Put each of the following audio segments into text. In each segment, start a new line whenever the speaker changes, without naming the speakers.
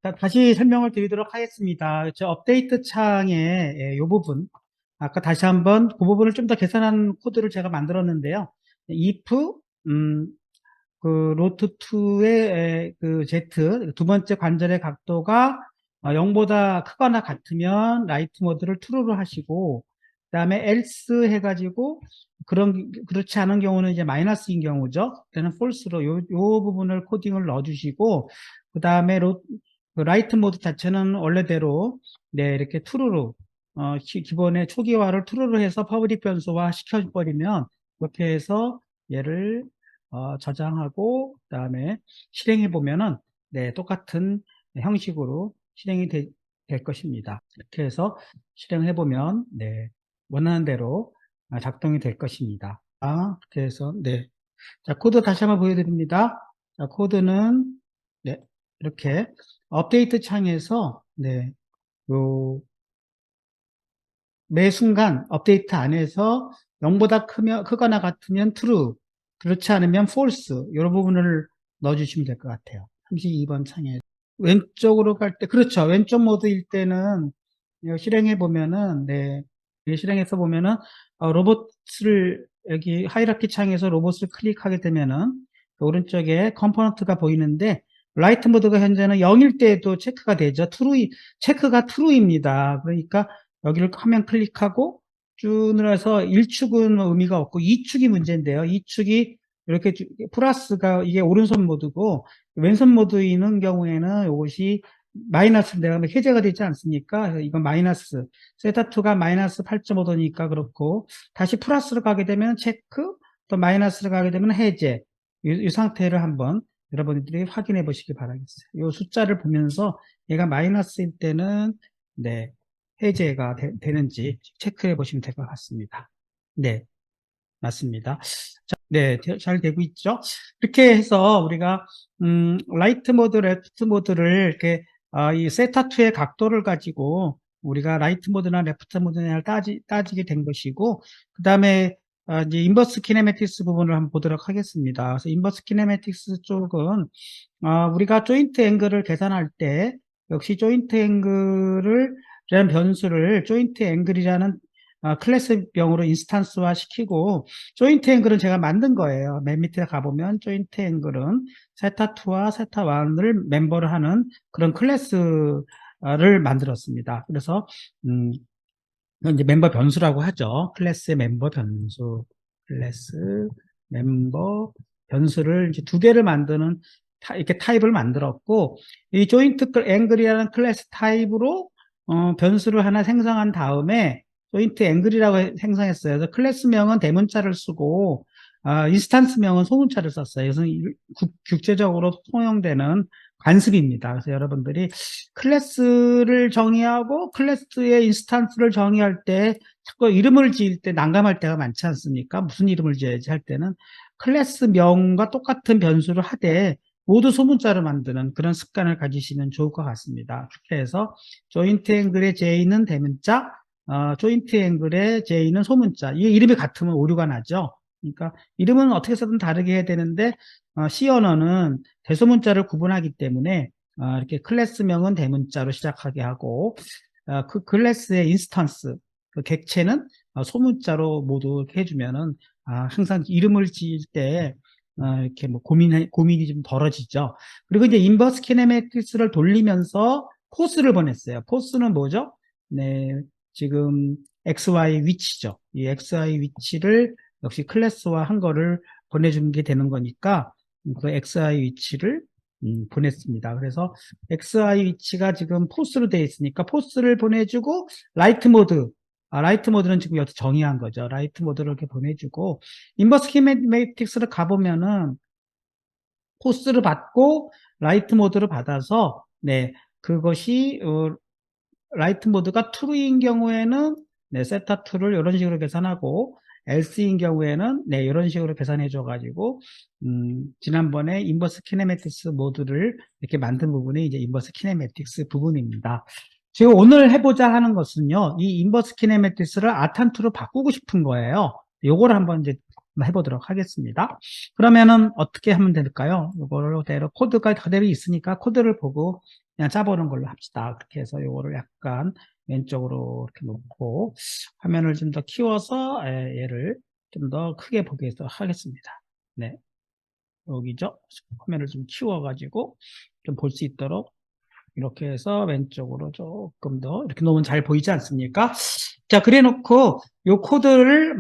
자, 다시 설명을 드리도록 하겠습니다. 저 업데이트 창의 이 부분, 아까 다시 한번 그 부분을 좀 더 계산한 코드를 제가 만들었는데요. if, 그 로트2의 그 z, 두 번째 관절의 각도가 0보다 크거나 같으면 라이트 모드를 true로 하시고, 그 다음에 else 해가지고, 그렇지 않은 경우는 이제 마이너스인 경우죠. 그때는 false로 요 부분을 코딩을 넣어주시고, 그 다음에 그 라이트 모드 자체는 원래대로, 네, 이렇게 true로, 기본의 초기화를 true로 해서 퍼블릭 변수화 시켜버리면, 이렇게 해서 얘를 저장하고 그다음에 실행해 보면은 네, 똑같은 형식으로 실행이 될 것입니다. 이렇게 해서 실행해 보면 네, 원하는 대로 작동이 될 것입니다. 이렇게 해서 네. 자, 코드 다시 한번 보여드립니다. 자, 코드는 네, 이렇게 업데이트 창에서 네, 요 매 순간 업데이트 안에서 0보다 크거나 같으면 true, 그렇지 않으면 false, 이런 부분을 넣어주시면 될 것 같아요. 32번 창에. 왼쪽으로 갈 때, 그렇죠. 왼쪽 모드일 때는 이거 실행해 보면은, 네. 이거 실행해서 보면은, 로봇을, 여기 하이라키 창에서 로봇을 클릭하게 되면은, 그 오른쪽에 컴포넌트가 보이는데, 라이트 모드가 현재는 0일 때도 체크가 되죠. 체크가 true입니다. 그러니까 여기를 화면 클릭하고 쭉 늘어서 1축은 의미가 없고 2축이 문제인데요. 2축이 이렇게 플러스가 이게 오른손 모드고 왼손 모드에 있는 경우에는 이것이 마이너스인데 해제가 되지 않습니까? 그래서 이건 마이너스, 세타2가 마이너스 8.5도니까 그렇고 다시 플러스로 가게 되면 체크, 또 마이너스로 가게 되면 해제. 이 상태를 한번 여러분들이 확인해 보시기 바라겠어요. 이 숫자를 보면서 얘가 마이너스일 때는 네, 해제가 되는지 체크해 보시면 될 것 같습니다. 네, 맞습니다. 자, 네, 잘 되고 있죠? 이렇게 해서 우리가 라이트 모드, 레프트 모드를 이렇게 이 세타2의 각도를 가지고 우리가 라이트 모드나 레프트 모드나 따지게 된 것이고, 그 다음에 이제 인버스 키네매틱스 부분을 한번 보도록 하겠습니다. 그래서 인버스 키네매틱스 쪽은 우리가 조인트 앵글을 계산할 때 역시 조인트 앵글을 라는 변수를 조인트 앵글이라는 클래스명으로 인스탄스화 시키고, 조인트 앵글은 제가 만든 거예요. 맨 밑에 가보면 조인트 앵글은 세타2와 세타1을 멤버로 하는 그런 클래스를 만들었습니다. 그래서 이건 이제 멤버 변수라고 하죠. 클래스의 멤버 변수, 클래스 멤버 변수를 이제 두 개를 만드는 이렇게 타입을 만들었고, 이 조인트 앵글이라는 클래스 타입으로 변수를 하나 생성한 다음에 조인트 앵글이라고 생성했어요. 그래서 클래스명은 대문자를 쓰고 인스탄스명은 소문자를 썼어요. 그래서 국제적으로 통용되는 관습입니다. 그래서 여러분들이 클래스를 정의하고 클래스의 인스탄스를 정의할 때 자꾸 이름을 지을 때 난감할 때가 많지 않습니까? 무슨 이름을 지어야지 할 때는 클래스명과 똑같은 변수를 하되 모두 소문자로 만드는 그런 습관을 가지시면 좋을 것 같습니다. 그렇게 해서 조인트 앵글의 J는 대문자, 조인트 앵글의 J는 소문자. 이 이름이 같으면 오류가 나죠. 그러니까 이름은 어떻게 해서든 다르게 해야 되는데 C 언어는 대소문자를 구분하기 때문에 이렇게 클래스명은 대문자로 시작하게 하고 그 클래스의 인스턴스, 그 객체는 소문자로 모두 이렇게 해주면은 항상 이름을 지을 때 이렇게 뭐 고민이 좀 덜어지죠. 그리고 이제 인버스 키네매틱스를 돌리면서 포스를 보냈어요. 포스는 뭐죠? 네, 지금 XY 위치죠. 이 XY 위치를 역시 클래스화 한 거를 보내주는 게 되는 거니까 그 XY 위치를 보냈습니다. 그래서 XY 위치가 지금 포스로 되어 있으니까 포스를 보내주고 라이트 모드는 지금 여기서 정의한 거죠. 라이트 모드를 이렇게 보내주고 인버스 키네매틱스를 가보면은 포스를 받고 라이트 모드를 받아서 네, 그것이 라이트 모드가 true인 경우에는 네, 세타2를 이런 식으로 계산하고 else인 경우에는 네, 이런 식으로 계산해 줘 가지고 지난번에 인버스 키네매틱스 모드를 이렇게 만든 부분이 이제 인버스 키네매틱스 부분입니다. 지금 오늘 해보자 하는 것은요, 이 인버스 키네매틱스를 아탄2로 바꾸고 싶은 거예요. 요거를 한번 이제 해보도록 하겠습니다. 그러면은 어떻게 하면 될까요? 요거를 그대로 코드가 그대로 있으니까 코드를 보고 그냥 짜보는 걸로 합시다. 그렇게 해서 요거를 약간 왼쪽으로 이렇게 놓고 화면을 좀 더 키워서 얘를 좀 더 크게 보게 해서 하겠습니다. 네. 여기죠. 화면을 좀 키워가지고 좀 볼 수 있도록 이렇게 해서 왼쪽으로 조금 더 이렇게 놓으면 잘 보이지 않습니까? 자, 그래 놓고 요 코드를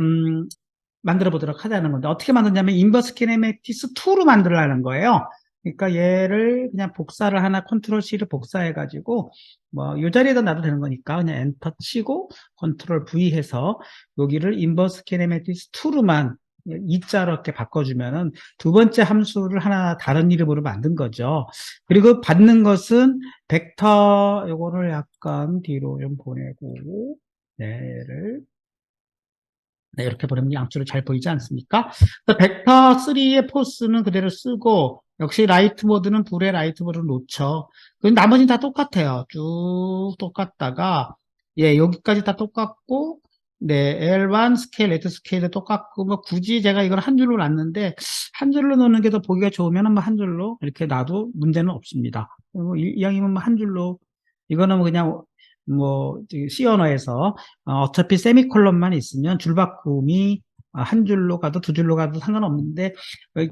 만들어 보도록 하자는 건데 어떻게 만드냐면 인버스 키네매티스 2로 만들라는 거예요. 그러니까 얘를 그냥 복사를 하나 컨트롤 C를 복사해 가지고 뭐 이 자리에다 놔도 되는 거니까 그냥 엔터 치고 컨트롤 V 해서 여기를 인버스 키네매티스 2로만 이자로 이렇게 바꿔주면은 두 번째 함수를 하나 다른 이름으로 만든 거죠. 그리고 받는 것은 벡터 요거를 약간 뒤로 좀 보내고 네, 얘를 네, 이렇게 보내면 양쪽으로 잘 보이지 않습니까? 벡터 3의 포스는 그대로 쓰고, 역시 라이트 모드는 불의 라이트 모드를 놓죠. 그 나머지는 다 똑같아요. 쭉 똑같다가, 예, 여기까지 다 똑같고, 네, L1 스케일, 레드 스케일도 똑같고, 뭐 굳이 제가 이걸 한 줄로 놨는데, 한 줄로 놓는 게 더 보기가 좋으면 뭐 한 줄로 이렇게 놔도 문제는 없습니다. 이왕이면 뭐 한 줄로, 이거는 뭐 그냥 뭐 C 언어에서 어차피 세미콜론만 있으면 줄바꿈이 한 줄로 가도 두 줄로 가도 상관없는데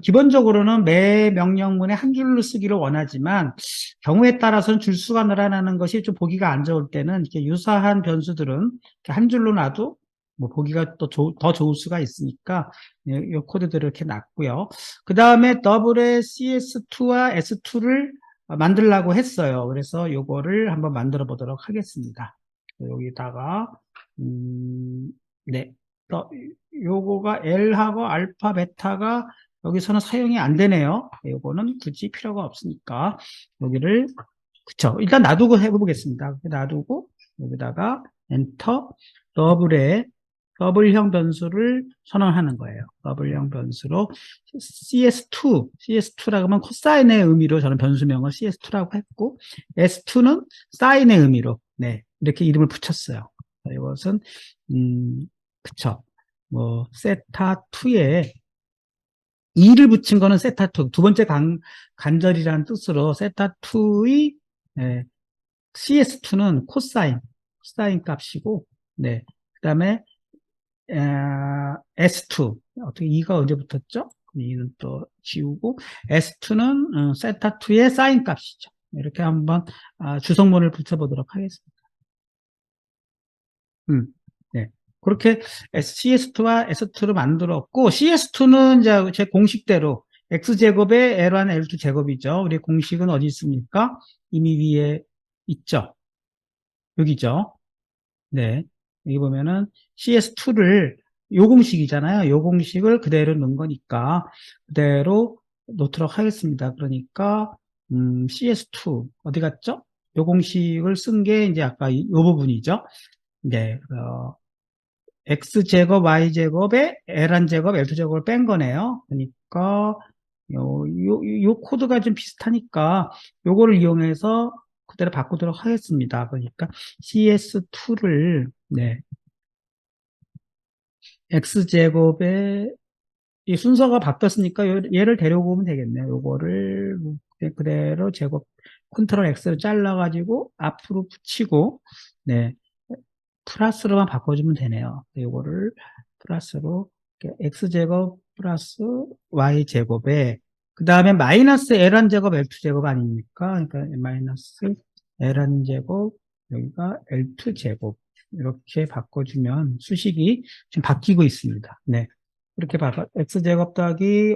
기본적으로는 매 명령문에 한 줄로 쓰기를 원하지만 경우에 따라서는 줄수가 늘어나는 것이 좀 보기가 안 좋을 때는 이렇게 유사한 변수들은 이렇게 한 줄로 놔도 뭐 보기가 또 더 좋을 수가 있으니까 이 코드들을 이렇게 놨고요. 그 다음에 더블의 CS2와 S2를 만들려고 했어요. 그래서 요거를 한번 만들어 보도록 하겠습니다. 여기다가 네, 요거가 L하고 알파, 베타가 여기서는 사용이 안 되네요. 요거는 굳이 필요가 없으니까 여기를 그쵸. 일단 놔두고 해보겠습니다. 놔두고 여기다가 엔터 더블형 변수를 선언하는 거예요. 더블형 변수로 CS2라고 하면 코사인의 의미로 저는 변수명을 CS2라고 했고 S2는 사인의 의미로 네 이렇게 이름을 붙였어요. 이것은 그쵸. 뭐 세타2에 2를 붙인 거는 세타2 두 번째 간절이라는 뜻으로 세타2의 CS2는 코사인 값이고 네 그다음에 S2 어떻게 2가 언제 붙었죠? 2는 또 지우고 S2는 세타2의 사인 값이죠. 이렇게 한번 주성문을 붙여보도록 하겠습니다. 네. 그렇게 CS2와 S2를 만들었고 CS2는 이제 제 공식대로 X제곱의 L1, L2 제곱이죠. 우리 공식은 어디 있습니까? 이미 위에 있죠. 여기죠. 네. 여기 보면은 CS2를 요 공식이잖아요. 요 공식을 그대로 넣은 거니까 그대로 놓도록 하겠습니다. 그러니까 CS2 어디 갔죠? 요 공식을 쓴 게 이제 아까 요 부분이죠. 네. X제곱, Y제곱에 L1제곱, L2제곱을 뺀 거네요. 그러니까 요 코드가 좀 비슷하니까 요거를 이용해서 그대로 바꾸도록 하겠습니다. 그러니까 CS2를 네. X제곱에 이 순서가 바뀌었으니까 얘를 데려고 오면 되겠네요. 요거를 그대로 제곱 컨트롤 X로 잘라가지고 앞으로 붙이고 네. 플러스로만 바꿔주면 되네요. 요거를 플러스로 X제곱 플러스 Y제곱에 그 다음에 마이너스 L1제곱 L2제곱 아닙니까? 그러니까 마이너스 L1제곱 여기가 L2제곱 이렇게 바꿔주면 수식이 지금 바뀌고 있습니다. 네. 이렇게 바꿔 X제곱 더하기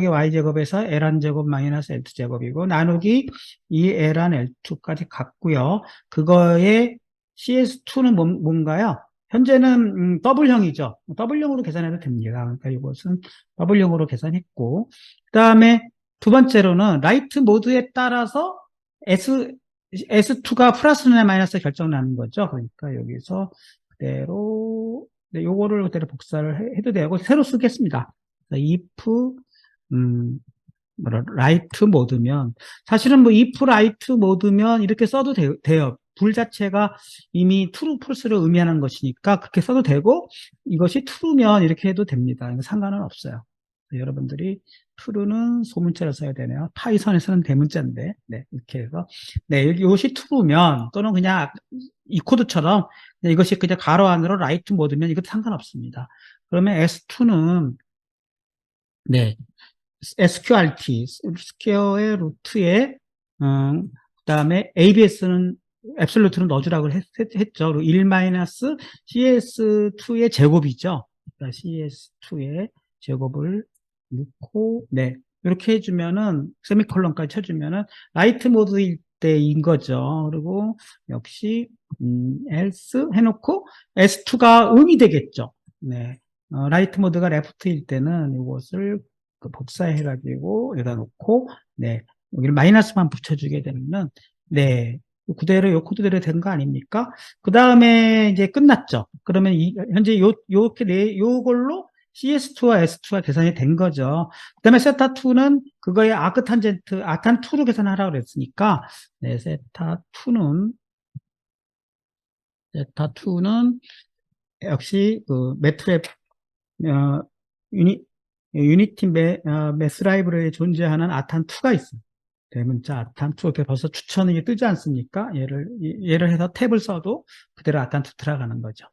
Y제곱에서 L1제곱 마이너스 L2제곱이고 나누기 이 L1, L2까지 같고요. 그거에 CS2는 뭔가요? 현재는 더블형이죠. 더블형으로 계산해도 됩니다. 그러니까 이것은 더블형으로 계산했고 그 다음에 두 번째로는 라이트 모드에 따라서 S2가 플러스나 마이너스 결정나는 거죠. 그러니까 여기서 그대로 네, 요거를 그대로 복사를 해도 되고 새로 쓰겠습니다. if 라이트 모드면 사실은 뭐 if 라이트 모드면 이렇게 써도 돼요. 불 자체가 이미 true, false를 의미하는 것이니까 그렇게 써도 되고 이것이 true면 이렇게 해도 됩니다. 상관은 없어요. 여러분들이 true는 소문자를 써야 되네요. 파이썬에서는 대문자인데, 네, 이렇게 해서. 네, 여기 이것이 true면, 또는 그냥 이 코드처럼 이것이 그냥 가로 안으로 라이트 모드면 이것도 상관없습니다. 그러면 S2는, 네, SQRT, 스퀘어의 루트에, 그 다음에 ABS는, 앱솔루트는 넣어주라고 했죠. 그리고 1-CS2의 제곱이죠. 그러니까 CS2의 제곱을 넣고, 네. 이렇게 해주면은, 세미콜론까지 쳐주면은, 라이트 모드일 때인 거죠. 그리고 역시, else 해놓고, S2가 음이 되겠죠. 네. 라이트 모드가 레프트일 때는 이것을 복사해가지고 여기다 놓고, 네, 여기를 마이너스만 붙여주게 되면은, 네, 그대로 요 코드대로 된 거 아닙니까? 그 다음에 이제 끝났죠. 그러면 현재 요걸로 CS2와 S2가 계산이 된 거죠. 그 다음에 세타2는 그거의 아크탄젠트, 아탄2로 계산하라고 그랬으니까, 네, 세타2는 역시 그 매트랩, 어, 유니, 유니티 매스 라이브러리에 존재하는 아탄2가 있습니다. 대문자 아탄2 이렇게 벌써 추천이 뜨지 않습니까? 예를 해서 탭을 써도 그대로 아탄2 들어가는 거죠.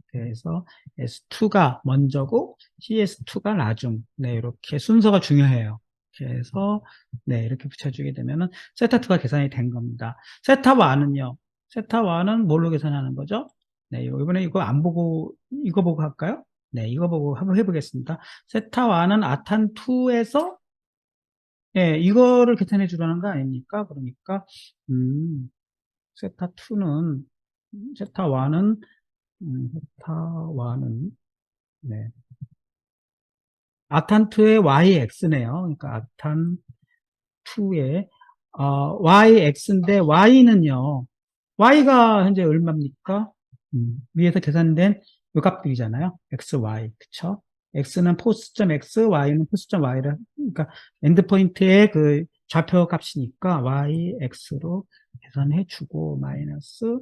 그래서 S2가 먼저고 CS2가 나중. 네, 이렇게 순서가 중요해요. 그래서 네, 이렇게 붙여주게 되면은 세타2가 계산이 된 겁니다. 세타1은요. 세타1은 뭘로 계산하는 거죠? 네, 이번에 이거 안 보고 이거 보고 할까요? 네, 이거 보고 한번 해보겠습니다. 세타1은 아탄2에서 예, 이거를 계산해 주라는 거 아닙니까? 그러니까 세타2는 세타1은 세타1은 네. 아탄2의 yx네요. 그러니까 아탄2의 yx인데 y는요. y가 현재 얼마입니까? 위에서 계산된 요 값들이잖아요. x, y. 그쵸? x는 포스.x, y는 포스.y를, 그러니까 엔드포인트의 그 좌표 값이니까 y, x로 계산해 주고, 마이너스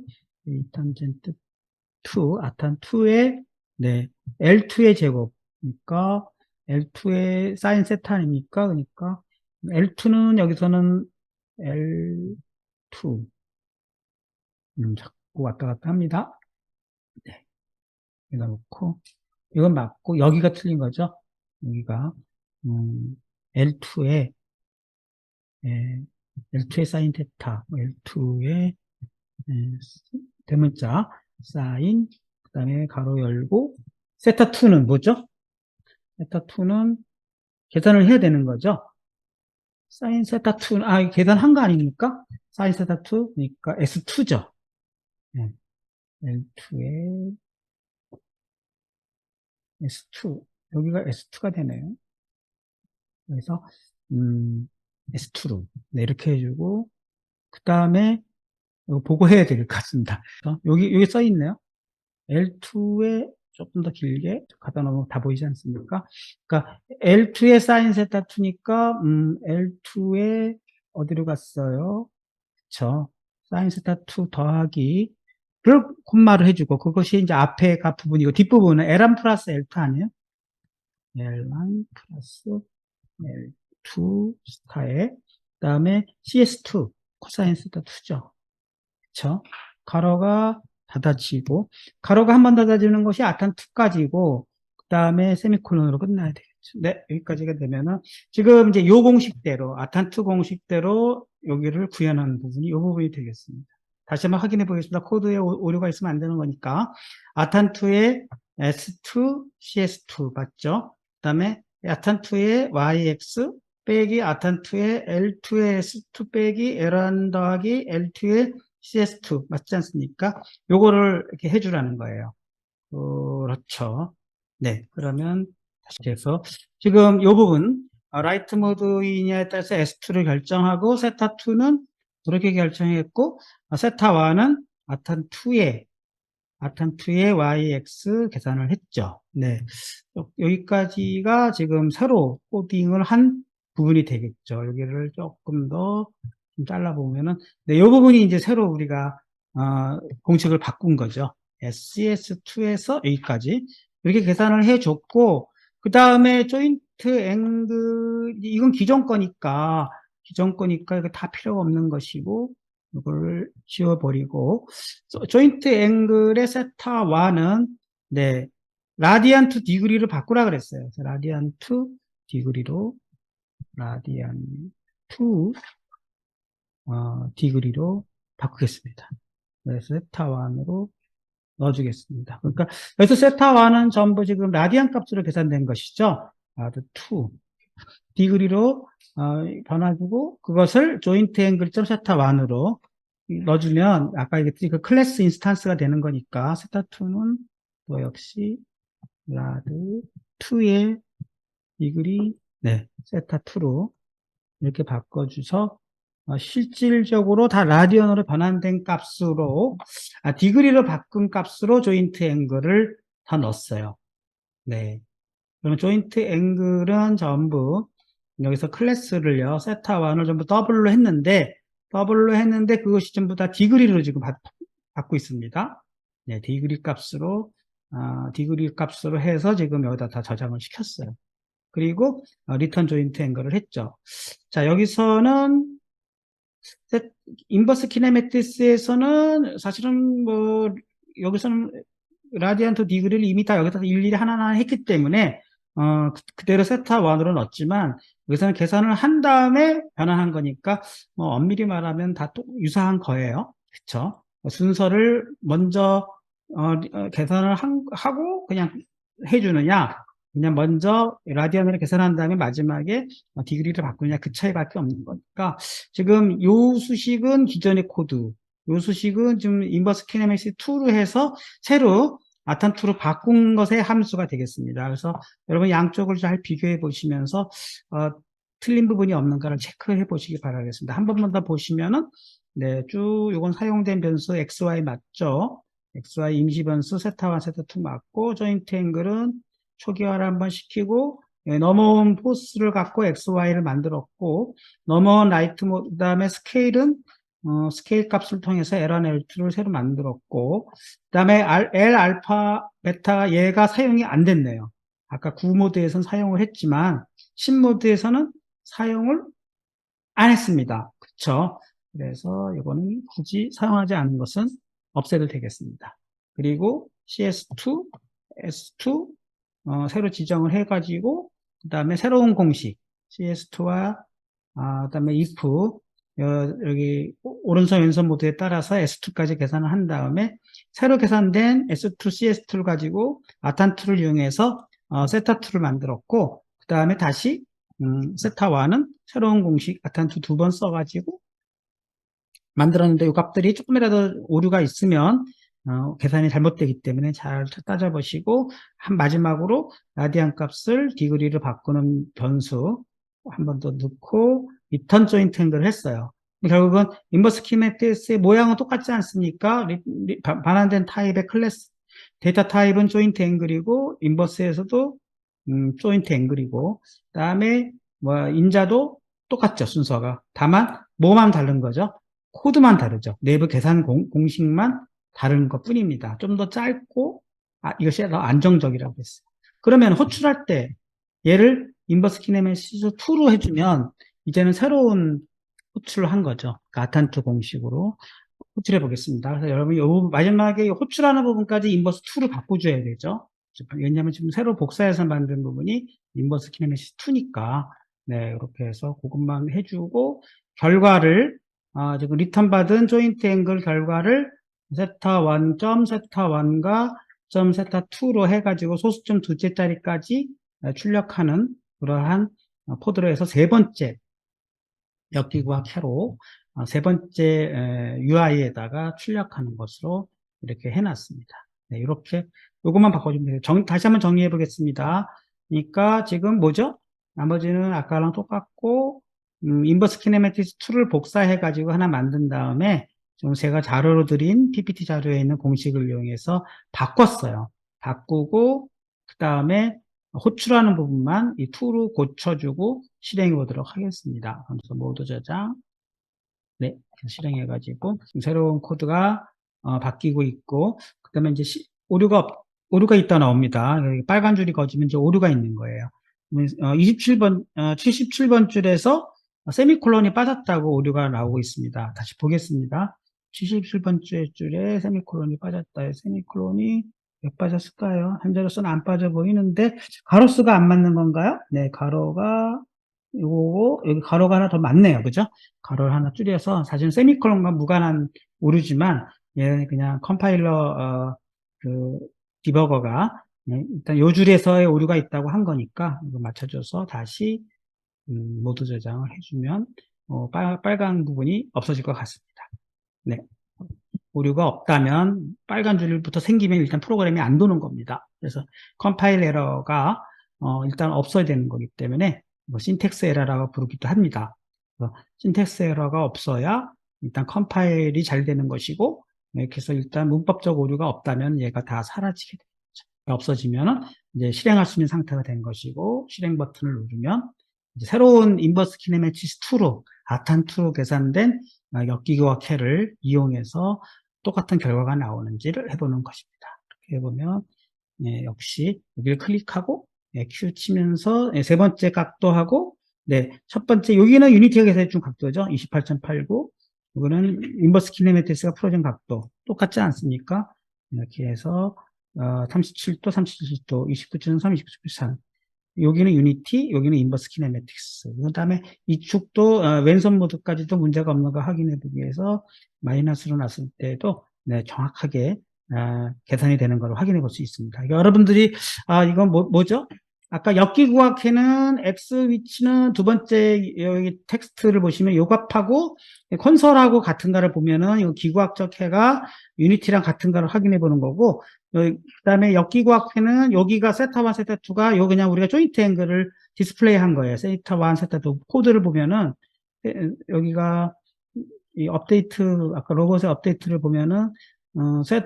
이 탄젠트 2, 아탄 2의, 네, L2의 제곱. 그러니까 L2의 사인 세타 아닙니까? 그러니까 L2는 여기서는 L2, 자꾸 왔다 갔다 합니다. 네, 여기다 놓고, 이건 맞고, 여기가 틀린 거죠? 여기가, L2의, 예, L2의 사인 테타, L2의 대문자, 사인, 그 다음에 가로 열고, 세타2는 뭐죠? 세타2는 계산을 해야 되는 거죠? 사인 세타2, 계산한 거 아닙니까? 사인 세타2, 그러니까 S2죠. 네, L2의 S2, 여기가 S2가 되네요. 그래서, S2로. 네, 이렇게 해주고, 그 다음에, 보고해야 될 것 같습니다. 여기 써 있네요. L2에 조금 더 길게 갖다 놓으면 다 보이지 않습니까? 그러니까 L2에 사인 세타2니까 L2에 어디로 갔어요? 그쵸? 사인 세타2 더하기 를 콤마를 해주고 그것이 이제 앞에가 부분이고 뒷부분은 L1 플러스 L2 아니에요? L1 플러스 L2 스타에 그 다음에 CS2 코사인 세타2죠. 그쵸? 가로가 닫아지고, 가로가 한 번 닫아지는 것이 아탄 2까지고, 그 다음에 세미콜론으로 끝나야 되겠죠. 네, 여기까지가 되면은, 지금 이제 요 공식대로, 아탄 2 공식대로 여기를 구현하는 부분이 이 부분이 되겠습니다. 다시 한번 확인해 보겠습니다. 코드에 오류가 있으면 안 되는 거니까. 아탄 2의 S2, CS2 맞죠? 그 다음에 아탄 2의 YX 빼기 아탄 2의 L2의 S2 빼기 L1 더하기 L2의 CS2 맞지 않습니까? 요거를 이렇게 해주라는 거예요. 그렇죠. 네, 그러면 다시 해서 지금 요 부분 라이트 모드이냐에 따라서 S2를 결정하고 세타2는 그렇게 결정했고 세타1은 아탄2의 YX 계산을 했죠. 네, 여기까지가 지금 새로 코딩을 한 부분이 되겠죠. 여기를 조금 더 잘라보면은, 네, 이 부분이 이제 새로 우리가, 공식을 바꾼 거죠. SCS2에서 여기까지. 이렇게 계산을 해줬고, 그 다음에 조인트 이건 기존 거니까 이거 다 필요가 없는 것이고, 이걸 지워버리고, 조인트 앵글의 세타 1은, 네, 라디안트 디그리로 바꾸라 그랬어요. 그래서 라디안트 디그리로, 라디안트, 디그리로 바꾸겠습니다. 그래서 세타 1으로 넣어주겠습니다. 그러니까 여기서 세타 1은 전부 지금 라디안 값으로 계산된 것이죠. 라드 2 디그리로 변화주고 그것을 조인트 앵글점 세타 1으로 넣어주면 아까 얘기했듯이 그 클래스 인스탄스가 되는 거니까 세타 2는 또 역시 라드 2의 디그리 네 세타 2로 이렇게 바꿔줘서 실질적으로 다 라디언으로 변환된 값으로, 디그리로 바꾼 값으로 조인트 앵글을 다 넣었어요. 네. 그러면 조인트 앵글은 전부, 여기서 클래스를요, 세타 1을 전부 더블로 했는데, 그것이 전부 다 디그리로 지금 받고 있습니다. 네, 디그리 값으로 해서 지금 여기다 다 저장을 시켰어요. 그리고, 리턴 조인트 앵글을 했죠. 자, 여기서는, 인버스 키네매티스에서는 사실은 여기서는 라디안트 디그리를 이미 다 여기다 일일이 하나하나 했기 때문에 그대로 세타 1으로 넣었지만 여기서는 계산을 한 다음에 변환한 거니까 엄밀히 말하면 다 또 유사한 거예요. 그쵸? 순서를 먼저 계산을 하고 그냥 해주느냐, 그냥 먼저 라디안으로 계산한 다음에 마지막에 디그리를 바꾸느냐, 그 차이밖에 없는 거니까 지금 요 수식은 기존의 코드, 요 수식은 지금 인버스 키네매시스 2로 해서 새로 아탄 2로 바꾼 것의 함수가 되겠습니다. 그래서 여러분 양쪽을 잘 비교해 보시면서 틀린 부분이 없는가를 체크해 보시기 바라겠습니다. 한 번만 더 보시면은 네, 쭉 요건 사용된 변수 XY 맞죠? XY 임시 변수 세타 1, 세타 2 맞고 조인트 앵글은 초기화를 한번 시키고 넘어온 포스를 갖고 XY를 만들었고 넘어온 라이트 모드 그다음에 스케일은 스케일 값을 통해서 L1, L2를 새로 만들었고 그 다음에 L, 알파, 베타 얘가 사용이 안 됐네요. 아까 9모드에서는 사용을 했지만 10모드에서는 사용을 안 했습니다. 그쵸? 그래서 이거는 굳이 사용하지 않은 것은 없애도 되겠습니다. 그리고 CS2, S2 새로 지정을 해가지고 그 다음에 새로운 공식 CS2와 그 다음에 if 여기 오른손 왼손 모드에 따라서 S2까지 계산을 한 다음에 새로 계산된 S2, CS2를 가지고 아탄2를 이용해서 세타2를 만들었고 그 다음에 다시 세타1은 새로운 공식 아탄2 두 번 써가지고 만들었는데 이 값들이 조금이라도 오류가 있으면 계산이 잘못되기 때문에 잘 따져보시고 마지막으로 라디안 값을 디그리를 바꾸는 변수 한 번 더 넣고 리턴 조인트 앵글을 했어요. 결국은 인버스 키네매티스의 모양은 똑같지 않습니까? 반환된 타입의 클래스 데이터 타입은 조인트 앵글이고 인버스에서도 조인트 앵글이고 그다음에 인자도 똑같죠, 순서가. 다만 뭐만 다른 거죠? 코드만 다르죠. 내부 계산 공식만 다른 것 뿐입니다. 좀 더 짧고 이것이 더 안정적이라고 했어요. 그러면 호출할 때 얘를 인버스 키네매시스 2로 해주면 이제는 새로운 호출을 한 거죠. 아탄2 공식으로 호출해 보겠습니다. 그래서 여러분 요 마지막에 호출하는 부분까지 인버스 2로 바꿔줘야 되죠. 왜냐하면 지금 새로 복사해서 만든 부분이 인버스 키네매시스 2니까 네 이렇게 해서 그것만 해주고 결과를 지금 리턴 받은 조인트 앵글 결과를 세타1 점 세타1과 점 세타2로 해가지고 소수점 두째 자리까지 출력하는 그러한 코드로 해서 세 번째 역기구와 캐로 세 번째 UI에다가 출력하는 것으로 이렇게 해놨습니다. 네, 이렇게 요것만 바꿔주면 돼요. 다시 한번 정리해 보겠습니다. 그러니까 지금 뭐죠? 나머지는 아까랑 똑같고 인버스 키네매티스 2를 복사해 가지고 하나 만든 다음에 지금 제가 자료로 드린 PPT 자료에 있는 공식을 이용해서 바꿨어요. 바꾸고 그 다음에 호출하는 부분만 이 2로 고쳐주고 실행해 보도록 하겠습니다. 그래서 모두 저장 네, 실행해가지고 새로운 코드가 바뀌고 있고 그 다음에 이제 오류가 있다 나옵니다. 빨간 줄이 거지면 이제 오류가 있는 거예요. 27번, 77번 줄에서 세미콜론이 빠졌다고 오류가 나오고 있습니다. 다시 보겠습니다. 77번 줄에 세미콜론이 빠졌다. 세미콜론이 왜 빠졌을까요? 현재로서는 안 빠져 보이는데, 가로수가 안 맞는 건가요? 네, 가로가, 요거, 여기 가로가 하나 더 많네요. 그죠? 가로를 하나 줄여서, 사실 세미콜론과 무관한 오류지만, 얘는 그냥 컴파일러, 그, 디버거가, 네, 일단 요 줄에서의 오류가 있다고 한 거니까, 이거 맞춰줘서 다시, 모드 저장을 해주면, 빨간 부분이 없어질 것 같습니다. 네. 오류가 없다면 빨간 줄부터 생기면 일단 프로그램이 안 도는 겁니다. 그래서 컴파일 에러가 일단 없어야 되는 거기 때문에 뭐 신텍스 에러라고 부르기도 합니다. 신텍스 에러가 없어야 일단 컴파일이 잘 되는 것이고, 이렇게 해서 일단 문법적 오류가 없다면 얘가 다 사라지게 되죠. 없어지면은 이제 실행할 수 있는 상태가 된 것이고, 실행 버튼을 누르면 이제 새로운 인버스 키네매티스 2로 아탄 2로 계산된 엮기와 캐를 이용해서 똑같은 결과가 나오는지를 해보는 것입니다. 이렇게 해보면 역시 여기를 클릭하고 Q 치면서 세 번째 각도하고, 첫 번째 여기는 유니티가 계산해준 각도죠. 28.89. 이거는 인버스 키네매티스가 풀어준 각도 똑같지 않습니까? 이렇게 해서 37도, 37도, 29.3, 29.3. 여기는 유니티, 여기는 인버스 키네매틱스. 그 다음에 이축도 왼손 모드까지도 문제가 없는 거 확인해 보기 위해서 마이너스로 놨을 때도 정확하게 계산이 되는 걸 확인해 볼 수 있습니다. 여러분들이 이건 뭐죠? 아까 엽기구학회는 X 위치는 두 번째 여기 텍스트를 보시면 요갑하고 콘솔하고 같은가를 보면은 이 기구학적 해가 유니티랑 같은가를 확인해 보는 거고, 그 다음에 엽기구학회는 여기가 세타 1, 세타 2가 요 그냥 우리가 조인트 앵글을 디스플레이 한 거예요. 세타 1, 세타 2 코드를 보면은 여기가 이 업데이트, 아까 로봇의 업데이트를 보면은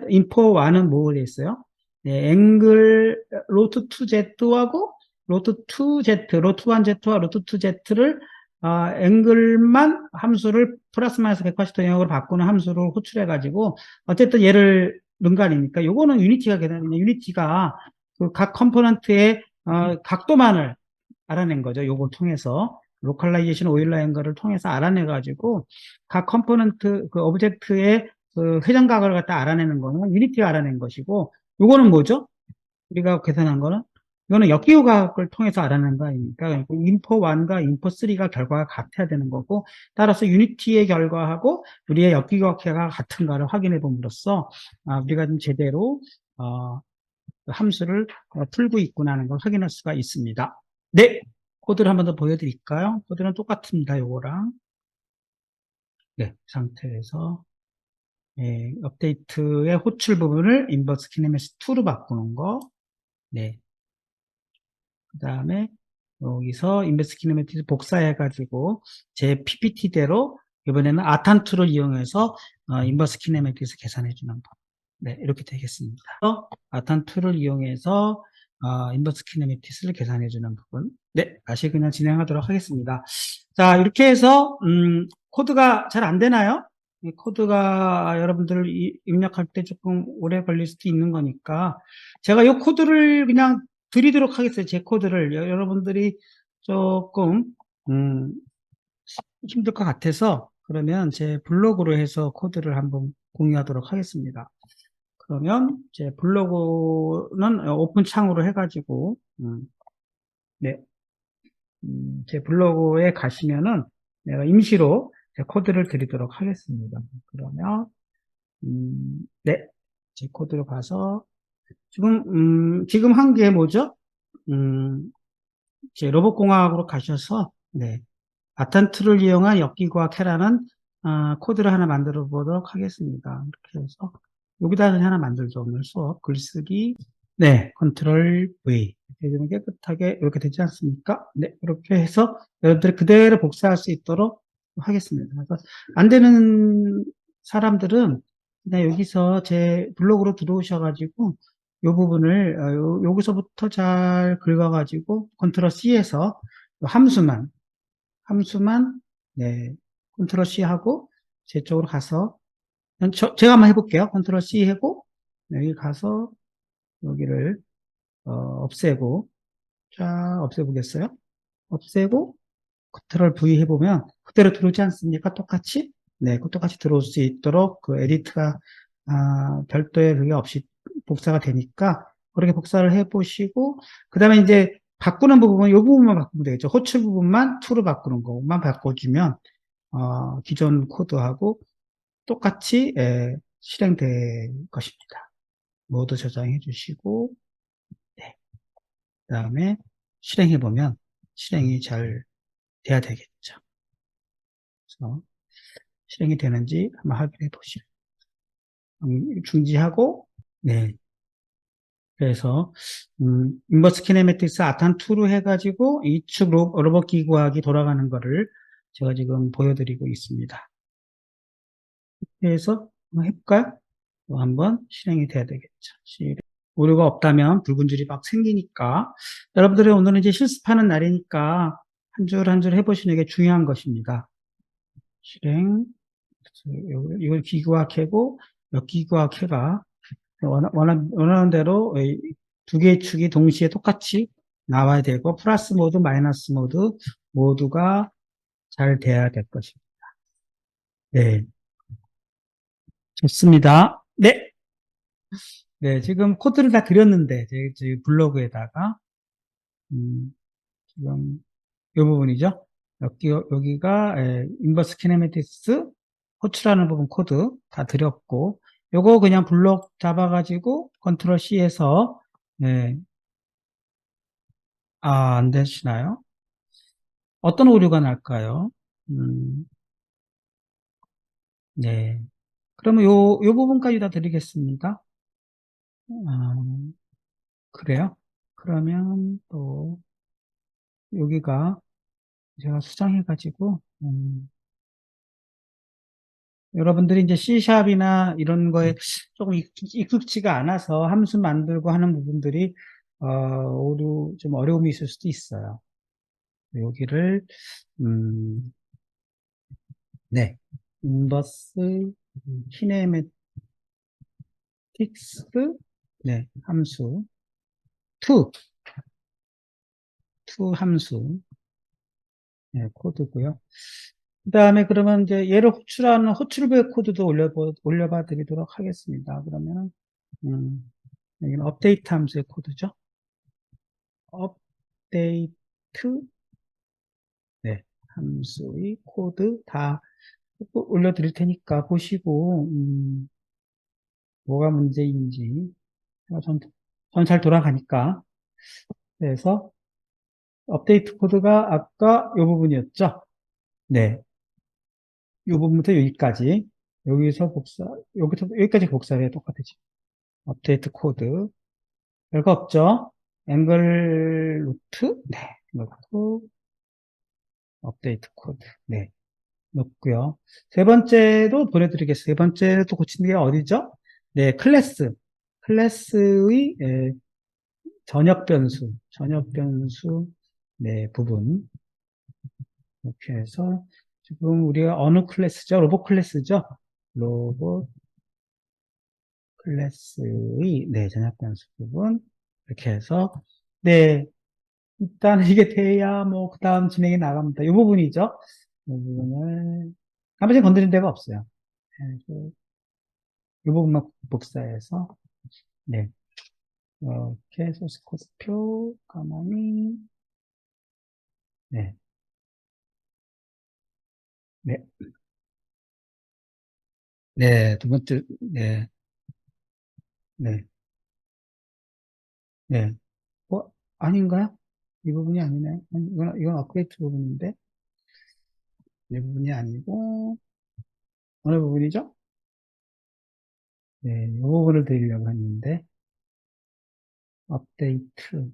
인포 1은 뭐가 있어요? 네, 앵글 로트 2Z하고 로트 2Z, 로트 1Z와 로트 2Z를 앵글만 함수를 플러스 마이너스 180도 영역으로 바꾸는 함수를 호출해 가지고 어쨌든 얘를 넣은 거 아닙니까? 요거는 유니티가 계산이냐. 유니티가 그 각 컴포넌트의 각도만을 알아낸 거죠. 요걸 통해서 로컬라이제이션 오일러 앵글을 통해서 알아내 가지고 각 컴포넌트 그 오브젝트의 그 회전각을 갖다 알아내는 거는 유니티가 알아낸 것이고, 요거는 뭐죠? 우리가 계산한 거는 이거는 역기후각을 통해서 알아낸 거 아닙니까? 인포 1과 인포 3가 결과가 같아야 되는 거고, 따라서 유니티의 결과하고 우리의 역기후각회가 같은가를 확인해 봄으로써 우리가 좀 제대로 함수를 풀고 있구나 하는 걸 확인할 수가 있습니다. 네, 코드를 한 번 더 보여드릴까요? 코드는 똑같습니다. 요거랑 이 상태에서 업데이트의 호출 부분을 인버스 키네매틱스 2로 바꾸는 거. 그 다음에 여기서 인버스 키네매틱스 복사해가지고 제 PPT대로 이번에는 아탄2를 이용해서 인버스 키네매틱스 계산해주는 법. 이렇게 되겠습니다. 아탄2를 이용해서 인버스 키네매틱스를 계산해주는 부분. 다시 그냥 진행하도록 하겠습니다. 자, 이렇게 해서 코드가 잘 안 되나요? 이 코드가 여러분들 입력할 때 조금 오래 걸릴 수도 있는 거니까 제가 이 코드를 그냥 드리도록 하겠어요. 제 코드를 여러분들이 조금 힘들 것 같아서 그러면 제 블로그로 해서 코드를 한번 공유하도록 하겠습니다. 그러면 제 블로그는 오픈 창으로 해가지고 제 블로그에 가시면은 내가 임시로 제 코드를 드리도록 하겠습니다. 그러면 제 코드로 가서 지금 한 게 뭐죠? 제 로봇공학으로 가셔서 아탄2를 이용한 엽기과학 해라는 코드를 하나 만들어 보도록 하겠습니다. 이렇게 해서 여기다 하나 만들죠. 오늘 수업 글쓰기 컨트롤 V 이렇게 좀 깨끗하게 이렇게 되지 않습니까? 이렇게 해서 여러분들이 그대로 복사할 수 있도록 하겠습니다. 그래서 안 되는 사람들은 그냥 여기서 제 블로그로 들어오셔가지고 이 부분을 여기서부터 잘 긁어가지고 컨트롤 C에서 함수만 컨트롤 C 하고 제 쪽으로 가서 제가 한번 해볼게요. 컨트롤 C 하고 여기 가서 여기를 없애고 쫙 없애보겠어요. 없애고 컨트롤 V 해보면 그대로 들어오지 않습니까? 똑같이? 네, 그 똑같이 들어올 수 있도록 그 에디트가 별도의 그게 없이 복사가 되니까 그렇게 복사를 해보시고 그 다음에 이제 바꾸는 부분은 이 부분만 바꾸면 되겠죠. 호출 부분만 to로 바꾸는 것만 바꿔주면 기존 코드하고 똑같이 실행될 것입니다. 모두 저장해 주시고 네, 그 다음에 실행해보면 실행이 잘 돼야 되겠죠. 그래서 실행이 되는지 한번 확인해 보시고 중지하고 네 그래서 인버스 키네매틱스 아탄2로 해가지고 이축 로봇 기구하기 돌아가는 거를 제가 지금 보여드리고 있습니다. 그래서 한번 해볼까요? 또 한번 실행이 돼야 되겠죠. 실행. 오류가 없다면 붉은 줄이 막 생기니까 여러분들이 오늘은 이제 실습하는 날이니까 한 줄 한 줄 해보시는 게 중요한 것입니다. 실행 이걸 기구화캐고 기구화캐가 원하는 대로 두 개의 축이 동시에 똑같이 나와야 되고 플러스 모드, 마이너스 모드 모두가 잘 돼야 될 것입니다. 네, 좋습니다. 네, 네 지금 코드를 다 드렸는데 제 블로그에다가 지금 이 부분이죠. 여기가 인버스 키네매틱스 호출하는 부분 코드 다 드렸고 요거 그냥 블록 잡아가지고 컨트롤 C에서 네, 안 되시나요? 어떤 오류가 날까요? 네. 그러면 요 부분까지 다 드리겠습니다. 아, 그래요? 그러면 또 여기가 제가 수정해가지고 여러분들이 이제 C샵이나 이런 거에 조금 익숙치가 않아서 함수 만들고 하는 부분들이 오류 좀 어려움이 있을 수도 있어요. 여기를 네 인버스 키네매틱스 네 함수 to 함수 네, 코드고요. 그 다음에 그러면 이제 얘를 호출하는 호출부의 코드도 올려봐 드리도록 하겠습니다. 그러면은 여기는 업데이트 함수의 코드죠. 업데이트 네 함수의 코드 다 올려드릴 테니까 보시고 뭐가 문제인지 전 잘 돌아가니까 그래서 업데이트 코드가 아까 이 부분이었죠. 네, 이 부분부터 여기까지 여기서 여기까지 복사를 해 똑같아지. 업데이트 코드 별거 없죠. 앵글 루트 네 넣고 업데이트 코드 네 넣고요. 세 번째도 보내드리겠습니다. 세 번째도 고치는 게 어디죠? 네 클래스의 전역 변수 네 부분 이렇게 해서 지금 우리가 어느 클래스죠? 로봇 클래스죠? 로봇 클래스의 네 전역 변수 부분 이렇게 해서 네 일단 이게 돼야 뭐 그 다음 진행이 나갑니다. 이 부분이죠. 이 부분을 나머지 건드린 데가 없어요. 그래서 이 부분만 복사해서 네 이렇게 소스 코드표 가만히 네 네, 네, 두 번째, 네, 네, 네. 아닌가요? 이 부분이 아니네. 이건 업그레이드 부분인데, 이 부분이 아니고, 어느 부분이죠? 네, 이 부분을 드리려고 했는데, 업데이트.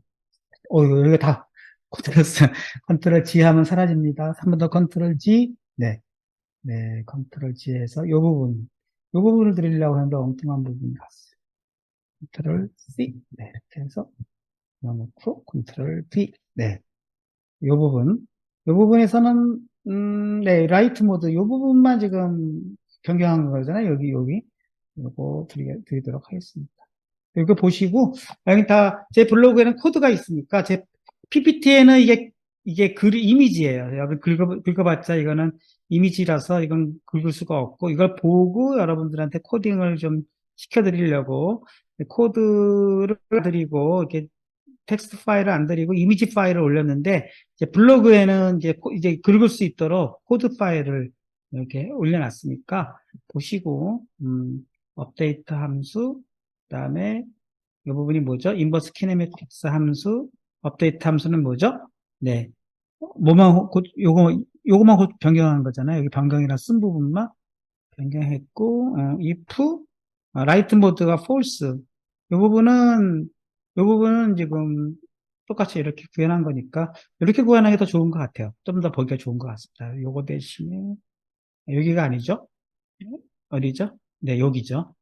여기가 다, 컨트롤 G 하면 사라집니다. 한 번 더 컨트롤 G. 네, 네, 컨트롤 G에서 이 부분을 드리려고 했는데 엉뚱한 부분이 갔어요. 컨트롤 C. 네, 이렇게 해서 넣어놓고, 컨트롤 V. 네. 요 부분에서는, 네, 라이트 모드, 요 부분만 지금 변경한 거잖아요. 여기. 요거 드리도록 하겠습니다. 이거 보시고, 여기 다, 제 블로그에는 코드가 있으니까, PPT에는 이게 이미지예요. 여러분 긁어봤자 이거는 이미지라서 이건 긁을 수가 없고, 이걸 보고 여러분들한테 코딩을 좀 시켜드리려고 코드를 드리고, 이렇게 텍스트 파일을 안 드리고 이미지 파일을 올렸는데, 이제 블로그에는 이제 긁을 수 있도록 코드 파일을 이렇게 올려놨으니까 보시고, 업데이트 함수, 그다음에 이 부분이 뭐죠? 인버스 키네매틱스 함수, 업데이트 함수는 뭐죠? 네. 요거만 곧 변경한 거잖아요. 여기 변경이라 쓴 부분만 변경했고, if, 라이트 모드가 false. 요 부분은 지금 똑같이 이렇게 구현한 거니까, 이렇게 구현하는 게 더 좋은 것 같아요. 좀 더 보기가 좋은 것 같습니다. 요거 대신에, 여기가 아니죠? 어디죠? 네, 여기죠.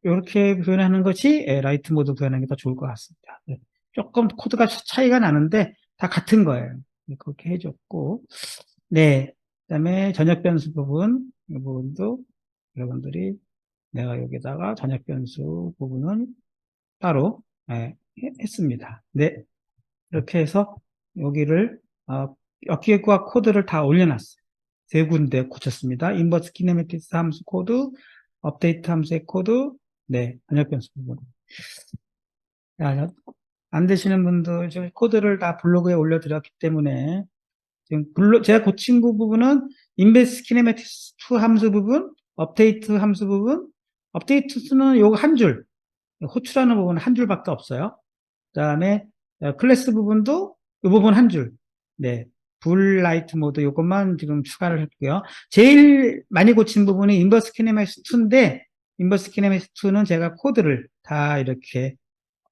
요렇게 구현하는 것이 라이트 모드 구현하는 게 더 좋을 것 같습니다. 네. 조금 코드가 차이가 나는데 다 같은 거예요. 네, 그렇게 해줬고, 네. 그다음에 전역 변수 부분, 이 부분도 여러분들이 내가 여기다가 전역 변수 부분은 따로 했습니다. 네. 이렇게 해서 여기를 역기과 코드를 다 올려놨어요. 세 군데 고쳤습니다. 인버스 키네매틱스 함수 코드, 업데이트 함수의 코드, 네, 번역 변수 부분. 안 되시는 분들, 지금 코드를 다 블로그에 올려드렸기 때문에, 지금 제가 고친 그 부분은 인버스 키네매틱스 2 함수 부분, 업데이트 함수 부분, 업데이트는 요거 한 줄, 호출하는 부분은 한 줄밖에 없어요. 그 다음에 클래스 부분도 이 부분 한 줄. 네. 불 라이트 모드 요것만 지금 추가를 했고요. 제일 많이 고친 부분이 인버스 키네매틱스 2인데, 인버스 키네매틱스 2는 제가 코드를 다 이렇게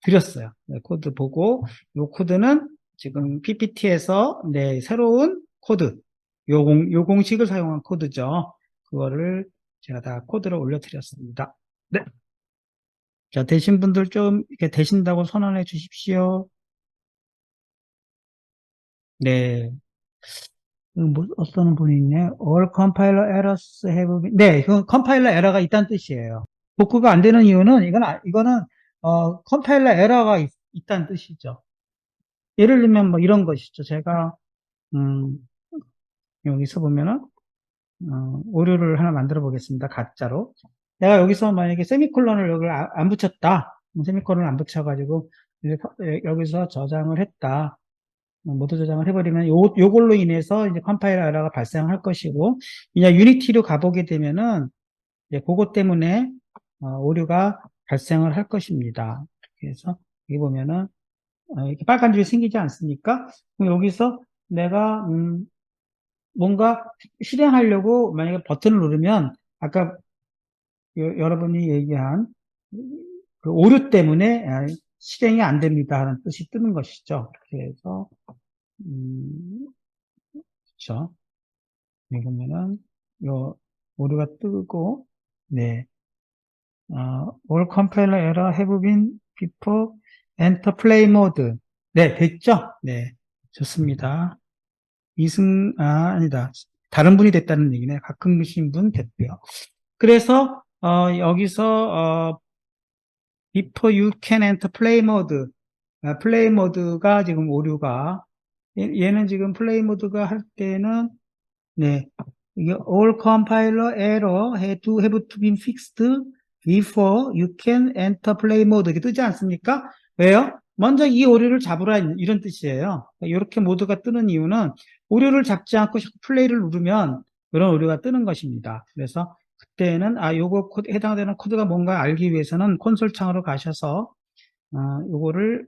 드렸어요. 네, 코드 보고, 요 코드는 지금 PPT에서 네, 새로운 코드, 요 공식을 사용한 코드죠. 그거를 제가 다 코드를 올려드렸습니다. 네. 자, 되신 분들 좀 이렇게 되신다고 선언해 주십시오. 네. 어떤 분이 있네. All compiler errors have been. 네, 그 컴파일러 에러가 있다는 뜻이에요. 복구가 안 되는 이유는 이거는 컴파일러 에러가 있다는 뜻이죠. 예를 들면 뭐 이런 것이죠. 제가 음, 여기서 보면은 오류를 하나 만들어 보겠습니다. 가짜로. 내가 여기서 만약에 세미콜론을 여기 안 붙였다. 세미콜론을 안 붙여가지고 여기서 저장을 했다. 모두 저장을 해버리면 요걸로 인해서 이제 컴파일러 에러가 발생할 것이고, 이제 유니티로 가보게 되면은 이제 그것 때문에 오류가 발생을 할 것입니다. 그래서 여기 보면은 이렇게 빨간 줄이 생기지 않습니까? 그럼 여기서 내가 뭔가 실행하려고 만약에 버튼을 누르면 아까 여러분이 얘기한 그 오류 때문에 실행이 안 됩니다 하는 뜻이 뜨는 것이죠. 그래서 그렇죠. 여기 보면은 요 오류가 뜨고, 네, all compiler error have been before enter play mode. 네, 됐죠? 네, 좋습니다. 아니다. 다른 분이 됐다는 얘기네. 가끔 계신 분 됐고요. 그래서 여기서 before you can enter play mode, 플레이 모드가 지금 오류가, 얘는 지금 플레이 모드가 할 때는 네, 이게 all compiler error have to be fixed before you can enter play mode 이렇게 뜨지 않습니까? 왜요? 먼저 이 오류를 잡으라 이런 뜻이에요. 이렇게 모드가 뜨는 이유는 오류를 잡지 않고 플레이를 누르면 이런 오류가 뜨는 것입니다. 그래서 그때는 요거 해당되는 코드가 뭔가 알기 위해서는 콘솔 창으로 가셔서 요거를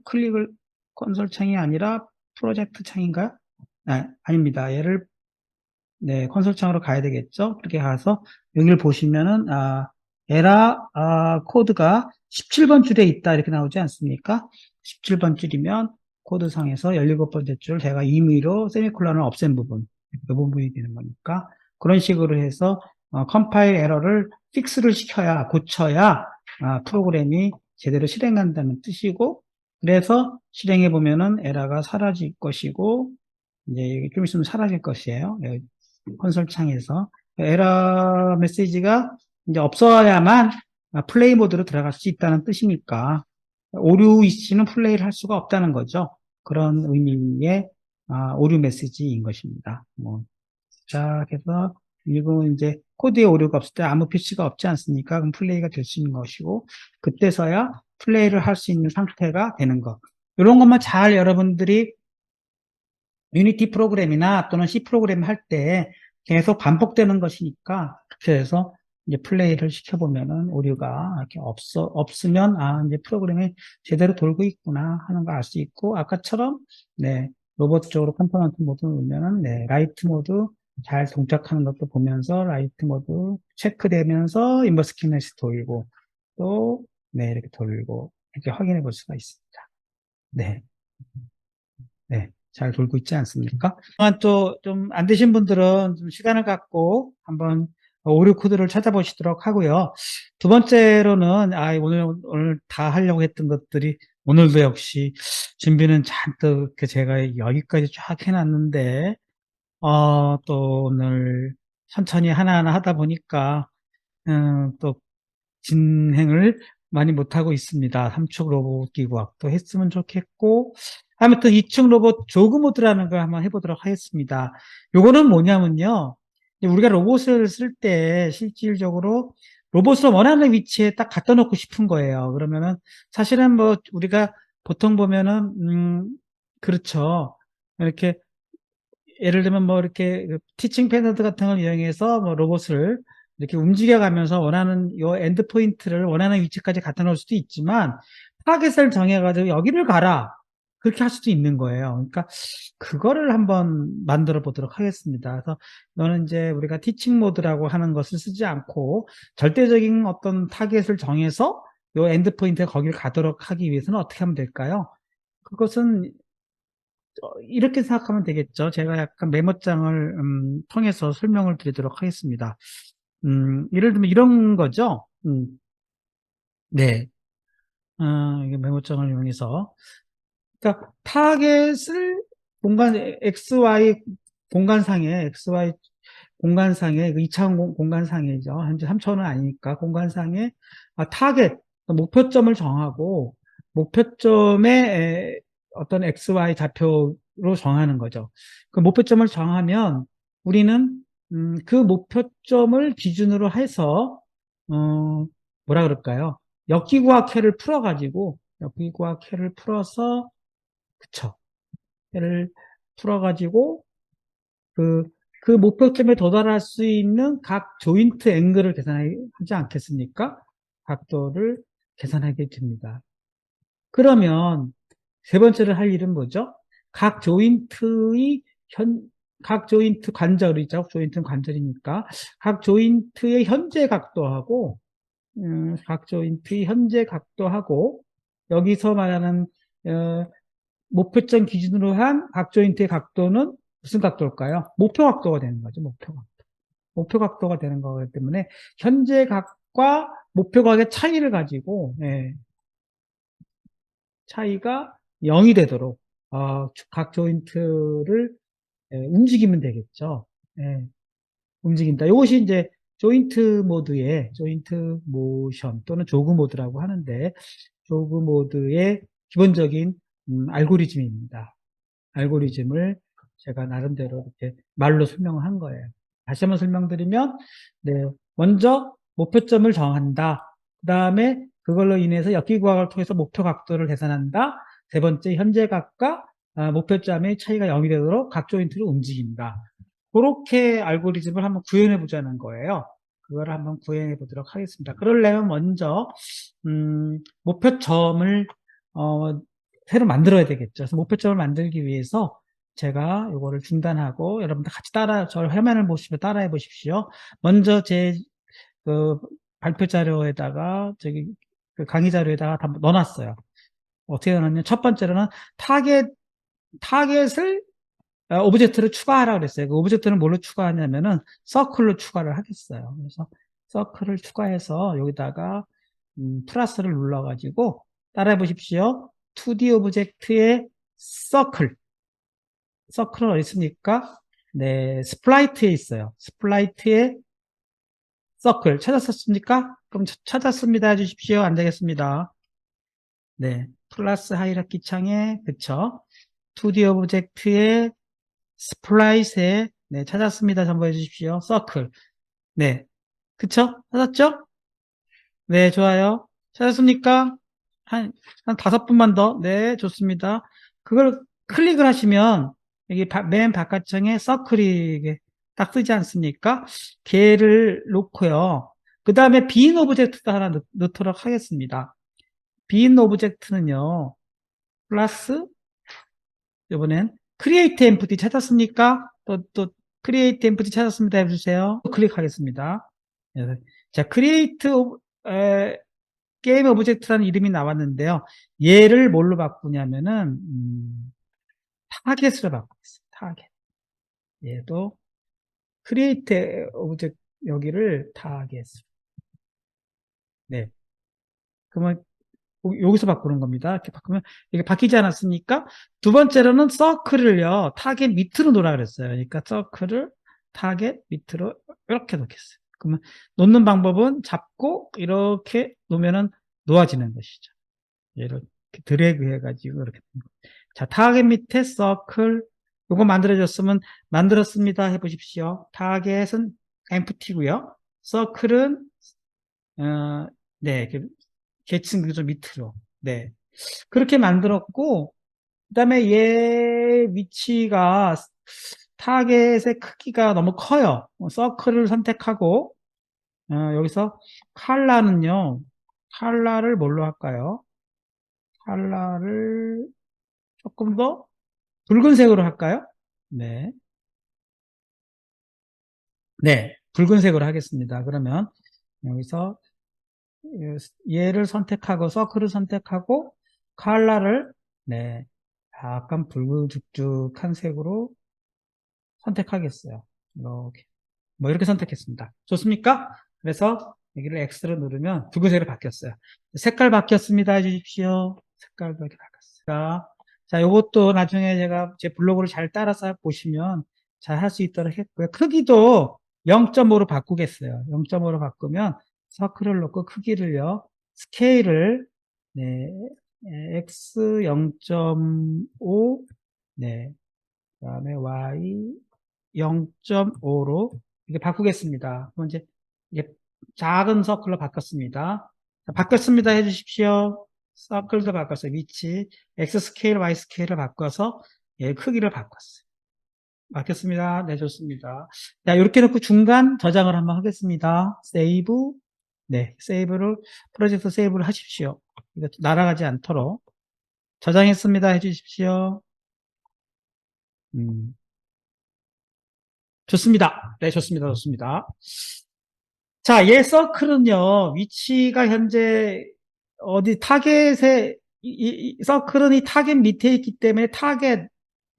콘솔 창이 아니라 프로젝트 창인가요? 아닙니다. 얘를 네, 콘솔 창으로 가야 되겠죠? 그렇게 가서 여기를 보시면은 에라 코드가 17번 줄에 있다 이렇게 나오지 않습니까? 17번 줄이면 코드상에서 17번째 줄 제가 임의로 세미콜론을 없앤 부분, 이 부분이 되는 거니까 그런 식으로 해서 컴파일 에러를 픽스를 시켜야 고쳐야 프로그램이 제대로 실행한다는 뜻이고, 그래서 실행해 보면은 에러가 사라질 것이고, 이제 좀 있으면 사라질 것이에요. 콘솔 창에서 에러 메시지가 이제 없어야만 플레이 모드로 들어갈 수 있다는 뜻이니까 오류 이슈는 플레이를 할 수가 없다는 거죠. 그런 의미의 오류 메시지인 것입니다. 자, 그래서 이건 이제 코드에 오류가 없을 때 아무 표시가 없지 않습니까? 그럼 플레이가 될 수 있는 것이고, 그때서야 플레이를 할 수 있는 상태가 되는 것. 이런 것만 잘 여러분들이 유니티 프로그램이나 또는 C 프로그램 할 때 계속 반복되는 것이니까, 그래서 이제 플레이를 시켜보면은 오류가 이렇게 없으면, 이제 프로그램이 제대로 돌고 있구나 하는 걸 알 수 있고, 아까처럼, 네, 로봇 쪽으로 컴포넌트 모드 넣으면은, 네, 라이트 모드 잘 동작하는 것도 보면서, 라이트 모드 체크되면서 인버스 키넷이 돌고, 또, 네, 이렇게 돌고, 이렇게 확인해 볼 수가 있습니다. 네. 네, 잘 돌고 있지 않습니까? 또 좀 안 되신 분들은 좀 시간을 갖고 한번 오류 코드를 찾아보시도록 하고요. 두 번째로는 오늘 다 하려고 했던 것들이 오늘도 역시 준비는 잔뜩 이렇게 제가 여기까지 쫙 해놨는데 또 오늘 천천히 하나하나 하다 보니까 또 진행을 많이 못하고 있습니다. 3축 로봇 기구학도 했으면 좋겠고, 아무튼 2축 로봇 조그 모드라는 걸 한번 해보도록 하겠습니다. 요거는 뭐냐면요. 우리가 로봇을 쓸 때 실질적으로 로봇을 원하는 위치에 딱 갖다 놓고 싶은 거예요. 그러면은 사실은 우리가 보통 보면은, 그렇죠. 이렇게 예를 들면 이렇게 티칭 패너드 같은 걸 이용해서 로봇을 이렇게 움직여가면서 원하는 요 엔드 포인트를 원하는 위치까지 갖다 놓을 수도 있지만 타겟을 정해가지고 여기를 가라 그렇게 할 수도 있는 거예요. 그러니까 그거를 한번 만들어 보도록 하겠습니다. 그래서 너는 이제 우리가 티칭 모드라고 하는 것을 쓰지 않고 절대적인 어떤 타겟을 정해서 요 엔드 포인트에 거기를 가도록 하기 위해서는 어떻게 하면 될까요? 그것은 이렇게 생각하면 되겠죠. 제가 약간 메모장을 통해서 설명을 드리도록 하겠습니다. 예를 들면 이런 거죠. 네. 이게 메모장을 이용해서. 그러니까 타겟을 XY 공간상에, 그 2차원 공간상이죠. 현재 3차원은 아니니까, 공간상에, 타겟, 목표점을 정하고, 목표점의 어떤 XY 좌표로 정하는 거죠. 그 목표점을 정하면, 우리는, 그 목표점을 기준으로 해서, 뭐라 그럴까요? 역기구학회를 풀어가지고, 역기구학회를 풀어서, 그쵸. 회를 풀어가지고, 그, 그 목표점에 도달할 수 있는 각 조인트 앵글을 계산하지 않겠습니까? 각도를 계산하게 됩니다. 그러면 세 번째로 할 일은 뭐죠? 각 조인트의 각 조인트 관절이죠. 조인트는 관절이니까 각 조인트의 현재 각도하고 각 조인트의 현재 각도하고 여기서 말하는 어, 목표점 기준으로 한 각 조인트의 각도는 무슨 각도일까요? 목표 각도가 되는 거죠. 목표 각도. 목표 각도가 되는 거기 때문에 현재 각과 목표 각의 차이를 가지고 차이가 0이 되도록 각 조인트를 움직이면 되겠죠. 예, 움직인다. 이것이 이제 조인트 모션 또는 조그 모드라고 하는데 조그 모드의 기본적인 알고리즘입니다. 알고리즘을 제가 나름대로 이렇게 말로 설명을 한 거예요. 다시 한번 설명드리면, 네, 먼저 목표점을 정한다. 그 다음에 그걸로 인해서 역기구학을 통해서 목표 각도를 계산한다. 세 번째, 현재각과 목표점의 차이가 0이 되도록 각 조인트를 움직인다. 그렇게 알고리즘을 한번 구현해 보자는 거예요. 그거를 한번 구현해 보도록 하겠습니다. 그러려면 먼저 목표점을 새로 만들어야 되겠죠. 그래서 목표점을 만들기 위해서 제가 이거를 중단하고 여러분들 같이 저 화면을 보시면 따라해 보십시오. 먼저 그 발표 자료에다가 그 강의 자료에다가 다 넣어놨어요. 어떻게 넣었냐면 첫 번째로는 타겟을 오브젝트를 추가하라 그랬어요. 그 오브젝트는 뭘로 추가하냐면은 서클로 추가를 하겠어요. 그래서 서클을 추가해서 여기다가 플러스를 눌러가지고 따라해 보십시오. 2D 오브젝트의 서클은 어디 있습니까? 네, 스플라이트에 있어요. 스플라이트의 서클 찾았었습니까? 그럼 찾았습니다 해주십시오. 안 되겠습니다. 네, 플러스 하이라키 창에 그쵸? 2D 오브젝트의 스플라이스에 네, 찾았습니다. 참고해 주십시오. 서클. 네. 그쵸? 찾았죠? 네, 좋아요. 찾았습니까? 한 5분만 더. 네, 좋습니다. 그걸 클릭을 하시면, 여기 맨 바깥쪽에 서클이 이게 딱 뜨지 않습니까? 걔를 놓고요. 그 다음에 빈 오브젝트도 하나 넣도록 하겠습니다. 빈 오브젝트는요, 플러스, 이번엔 크리에이트 엠프티 찾았습니까? 또, 크리에이트 엠프티 찾았습니다. 해주세요. 클릭하겠습니다. 네. 자, 크리에이트 게임 오브젝트라는 이름이 나왔는데요. 얘를 뭘로 바꾸냐면은, 타겟으로 바꾸겠습니다. 타겟. 얘도 크리에이트 오브젝트, 여기를 타겟으로. 네. 그러면 여기서 바꾸는 겁니다. 이렇게 바꾸면 이게 바뀌지 않았습니까? 두 번째로는 서클을요, 타겟 밑으로 놓으라 그랬어요. 그러니까 서클을 타겟 밑으로 이렇게 놓겠어요. 그러면 놓는 방법은 잡고 이렇게 놓으면은 놓아지는 것이죠. 이렇게 드래그 해가지고 이렇게. 자, 타겟 밑에 서클, 요거 만들어졌으면 만들었습니다. 해보십시오. 타겟은 empty고요. 서클은 네, 계층 좀 밑으로. 네. 그렇게 만들었고, 그 다음에 얘 위치가 타겟의 크기가 너무 커요. 서클을 선택하고, 여기서 컬러는요, 컬러를 뭘로 할까요? 컬러를 조금 더 붉은색으로 할까요? 네. 네. 붉은색으로 하겠습니다. 그러면 여기서 얘를 선택하고 서클을 선택하고 컬러를 네 약간 붉은죽죽한 색으로 선택하겠어요. 이렇게 뭐 이렇게 선택했습니다. 좋습니까? 그래서 여기를 X로 누르면 붉은색으로 바뀌었어요. 색깔 바뀌었습니다. 해주십시오. 색깔도 이렇게 바뀌었어요. 자, 이것도 나중에 제가 제 블로그를 잘 따라서 보시면 잘 할 수 있도록 했고요. 크기도 0.5로 바꾸겠어요. 0.5로 바꾸면 서클을 놓고 크기를요, 스케일을, 네, X 0.5, 네, 그 다음에 Y 0.5로 이렇게 바꾸겠습니다. 그럼 이제 작은 서클로 바꿨습니다. 자, 바뀌었습니다. 해주십시오. 서클도 바꿨어요. 위치, X 스케일, Y 스케일을 바꿔서 예, 크기를 바꿨어요. 바뀌었습니다. 네, 좋습니다. 자, 이렇게 놓고 중간 저장을 한번 하겠습니다. 세이브. 네, 프로젝트 세이브를 하십시오. 이것도 날아가지 않도록. 저장했습니다. 해주십시오. 좋습니다. 네, 좋습니다. 좋습니다. 자, 얘 서클은요, 위치가 현재 어디 타겟에, 이 서클은 이 타겟 밑에 있기 때문에 타겟,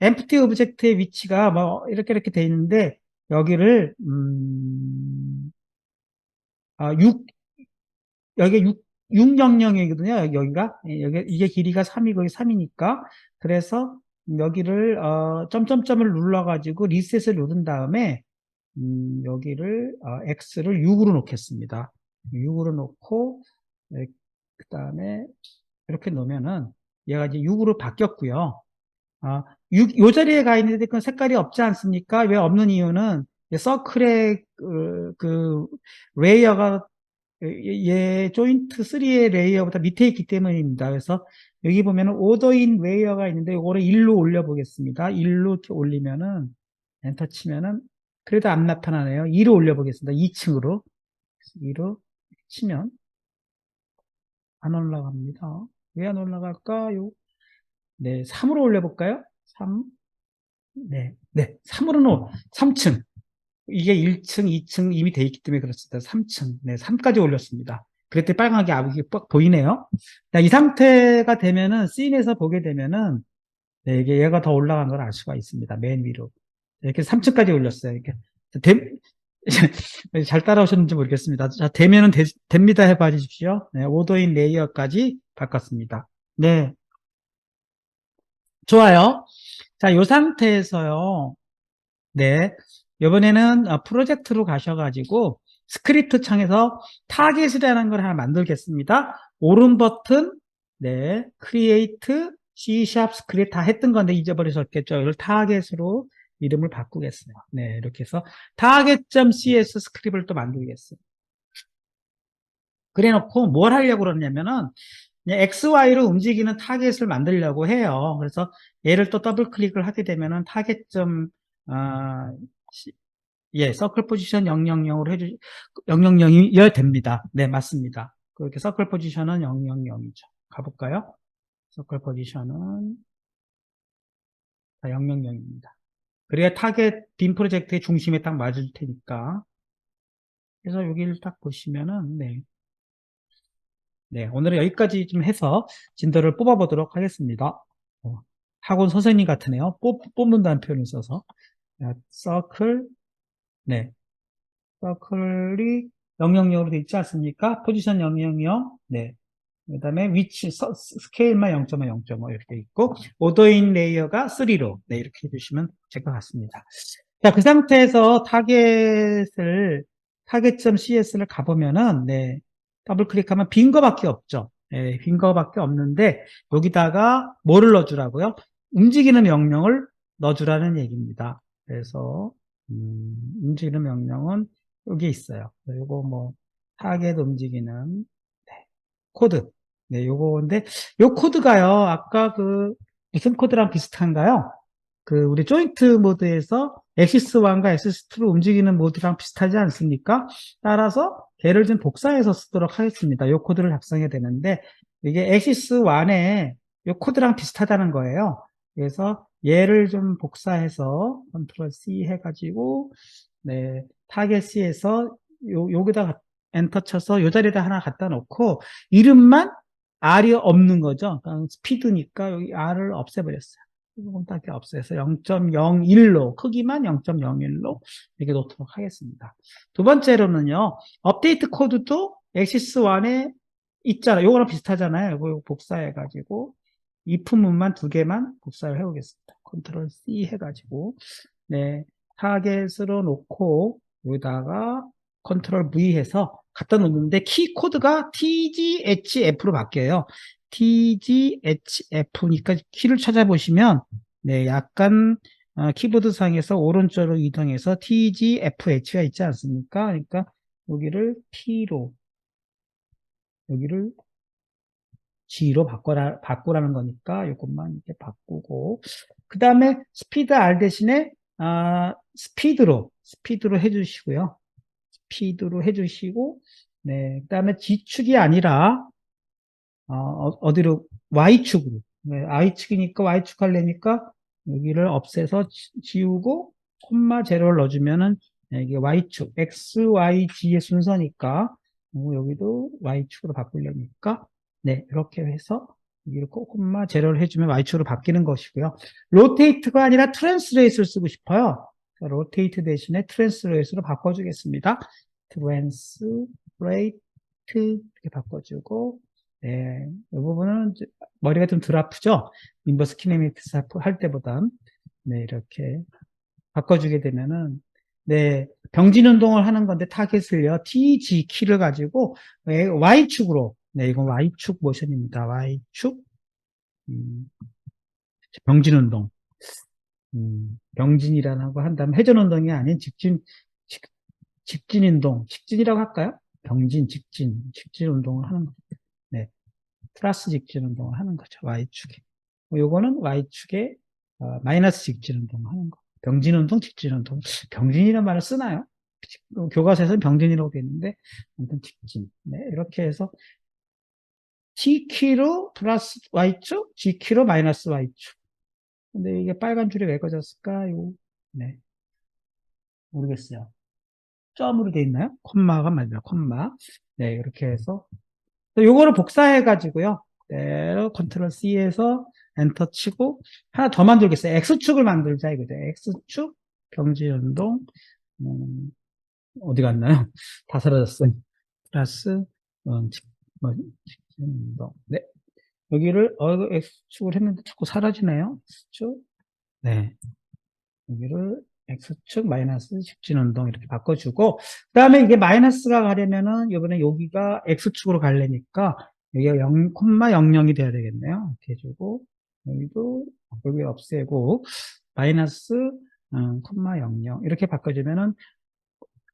엠프티 오브젝트의 위치가 뭐, 이렇게 돼 있는데, 여기를, 6, 여기 600이거든요. 여기가. 이게 길이가 3이고, 여기 3이니까. 그래서 여기를, 점점점을 눌러가지고 리셋을 누른 다음에, 여기를, X를 6으로 놓겠습니다. 6으로 놓고, 그 다음에 이렇게 놓으면은 얘가 이제 6으로 바뀌었고요. 요 자리에 가 있는데 그 색깔이 없지 않습니까? 왜 없는 이유는 서클의 그 레이어가 얘 조인트 3의 레이어보다 밑에 있기 때문입니다. 그래서 여기 보면은 오더인 레이어가 있는데 이거를 1로 올려 보겠습니다. 1로 이렇게 올리면은 엔터 치면은 그래도 안 나타나네요. 2로 올려 보겠습니다. 2층으로 2로 치면 안 올라갑니다. 왜 안 올라갈까요? 네, 3으로 올려볼까요? 3, 네, 네, 3으로는 3층. 이게 1층, 2층 이미 돼 있기 때문에 그렇습니다. 3층, 네, 3까지 올렸습니다. 그랬더니 빨간게 이게 뻑 보이네요. 자, 이 상태가 되면은, 씬에서 보게 되면은, 네, 이게 얘가 더 올라간 걸 알 수가 있습니다. 맨 위로. 이렇게 3층까지 올렸어요. 이렇게. 잘 따라오셨는지 모르겠습니다. 자, 되면은 됩니다. 해봐 주십시오. 네, 오더인 레이어까지 바꿨습니다. 네. 좋아요. 자, 이 상태에서요. 네. 이번에는 프로젝트로 가셔가지고 스크립트 창에서 타겟이라는 걸 하나 만들겠습니다. 오른 버튼, 네, 크리에이트, C# 스크립트 다 했던 건데 잊어버리셨겠죠. 이걸 타겟으로 이름을 바꾸겠어요. 네, 이렇게 해서 target.cs 스크립트를 또 만들겠어요. 그래 놓고 뭘 하려고 그러냐면은 XY로 움직이는 타겟을 만들려고 해요. 그래서 얘를 또 더블 클릭을 하게 되면은 타겟점, 예, 서클 포지션 000으로 000이 됩니다. 네, 맞습니다. 그렇게 서클 포지션은 000이죠. 가볼까요? 서클 포지션은 000입니다. 그래야 타겟 빔 프로젝트의 중심에 딱 맞을 테니까. 그래서 여기를 딱 보시면은, 네. 네, 오늘은 여기까지 좀 해서 진도를 뽑아보도록 하겠습니다. 학원 선생님 같으네요. 뽑는다는 표현을 써서. 서클, 네. 서클이 000으로 되어 있지 않습니까? 포지션 000, 네. 그 다음에 위치, 스케일만 0.5 이렇게 되어 있고, 오더인 레이어가 3로, 네, 이렇게 해주시면 될 것 같습니다. 자, 그 상태에서 타겟.cs를 가보면은, 네, 더블 클릭하면 빈 거밖에 없죠. 네, 빈 거밖에 없는데, 여기다가 뭐를 넣어주라고요? 움직이는 명령을 넣어주라는 얘기입니다. 그래서, 움직이는 명령은 여기 있어요. 이거 뭐, 타겟 움직이는, 네, 코드. 네, 요거인데, 요 코드가요, 아까 무슨 코드랑 비슷한가요? 우리 조인트 모드에서 엑시스1과 엑시스2로 움직이는 모드랑 비슷하지 않습니까? 따라서 걔를 좀 복사해서 쓰도록 하겠습니다. 이 코드를 작성해야 되는데 이게 엑시스1에 이 코드랑 비슷하다는 거예요. 그래서 얘를 좀 복사해서 컨트롤 C 해가지고 네, 타겟 C에서 여기다 엔터 쳐서 요 자리에다 하나 갖다 놓고 이름만 R이 없는 거죠. 그러니까 스피드니까 여기 R을 없애버렸어요. 이건 딱히 없애서 0.01로 크기만 0.01로 이렇게 놓도록 하겠습니다. 두 번째로는요. 업데이트 코드도 엑시스1에 있잖아요. 요거랑 비슷하잖아요. 이거 복사해가지고 if문만 두 개만 복사를 해보겠습니다. 컨트롤 C 해가지고 네 타겟으로 놓고 여기다가 컨트롤 V 해서 갖다 놓는데 키 코드가 TGHF로 바뀌어요. TGHF니까 키를 찾아보시면 네 약간 키보드 상에서 오른쪽으로 이동해서 TGFH가 있지 않습니까? 그러니까 여기를 T로 여기를 G로 바꾸라는 거니까 이것만 이렇게 바꾸고 그 다음에 스피드 R 대신에 스피드로 해주시고요. 스피드로 해주시고 네, 그 다음에 G축이 아니라 어디로 Y축으로 네, I축이니까 Y축 하려니까 여기를 없애서 지우고 콤마 제로를 넣어주면은 네, 이게 Y축 X, Y, G의 순서니까 여기도 Y축으로 바꾸려니까 네 이렇게 해서 여기를 콤마 제로를 해주면 Y축으로 바뀌는 것이고요. 로테이트가 아니라 트랜스레이트를 쓰고 싶어요. 로테이트 대신에 트랜스레이트로 바꿔주겠습니다. 트랜스레이트 이렇게 바꿔주고 네, 이 부분은 머리가 좀 덜 아프죠? 인버스 키네미틱스 할 때보단 네, 이렇게 바꿔주게 되면은 네, 병진 운동을 하는 건데 타겟을요 TG 키를 가지고 Y축으로 네, 이건 Y축 모션입니다. Y축 병진 운동 병진이라는 거 한다면 회전 운동이 아닌 직진 운동 직진이라고 할까요? 병진 직진 운동을 하는 거. 네. 플러스 직진 운동을 하는 거죠. Y축에. 요거는 Y축에 마이너스 직진 운동을 하는 거. 병진 운동, 직진 운동. 병진이라는 말을 쓰나요? 교과서에서는 병진이라고 되어 있는데, 아무튼 직진. 네, 이렇게 해서 T키로 플러스 Y축, G키로 마이너스 Y축. 근데 이게 빨간 줄이 왜 꺼졌을까요? 네, 모르겠어요. 점으로 되어 있나요? 콤마가 맞나요? 콤마. 네, 이렇게 해서 요거를 복사해 가지고요. 그대로 컨트롤 C에서 엔터 치고 하나 더 만들겠어요. X축을 만들자 이거죠. X축 경지운동 어디 갔나요? 다 사라졌어요. 플러스 직진운동. 네. 여기를 X축을 했는데 자꾸 사라지네요. X축. 네. 여기를 X축 마이너스 직진운동 이렇게 바꿔주고 그 다음에 이게 마이너스가 가려면은 이번에 여기가 X축으로 가려니까 여기가 0,00이 돼야 되겠네요. 이렇게 해주고 여기 없애고 마이너스 콤마 00 이렇게 바꿔주면은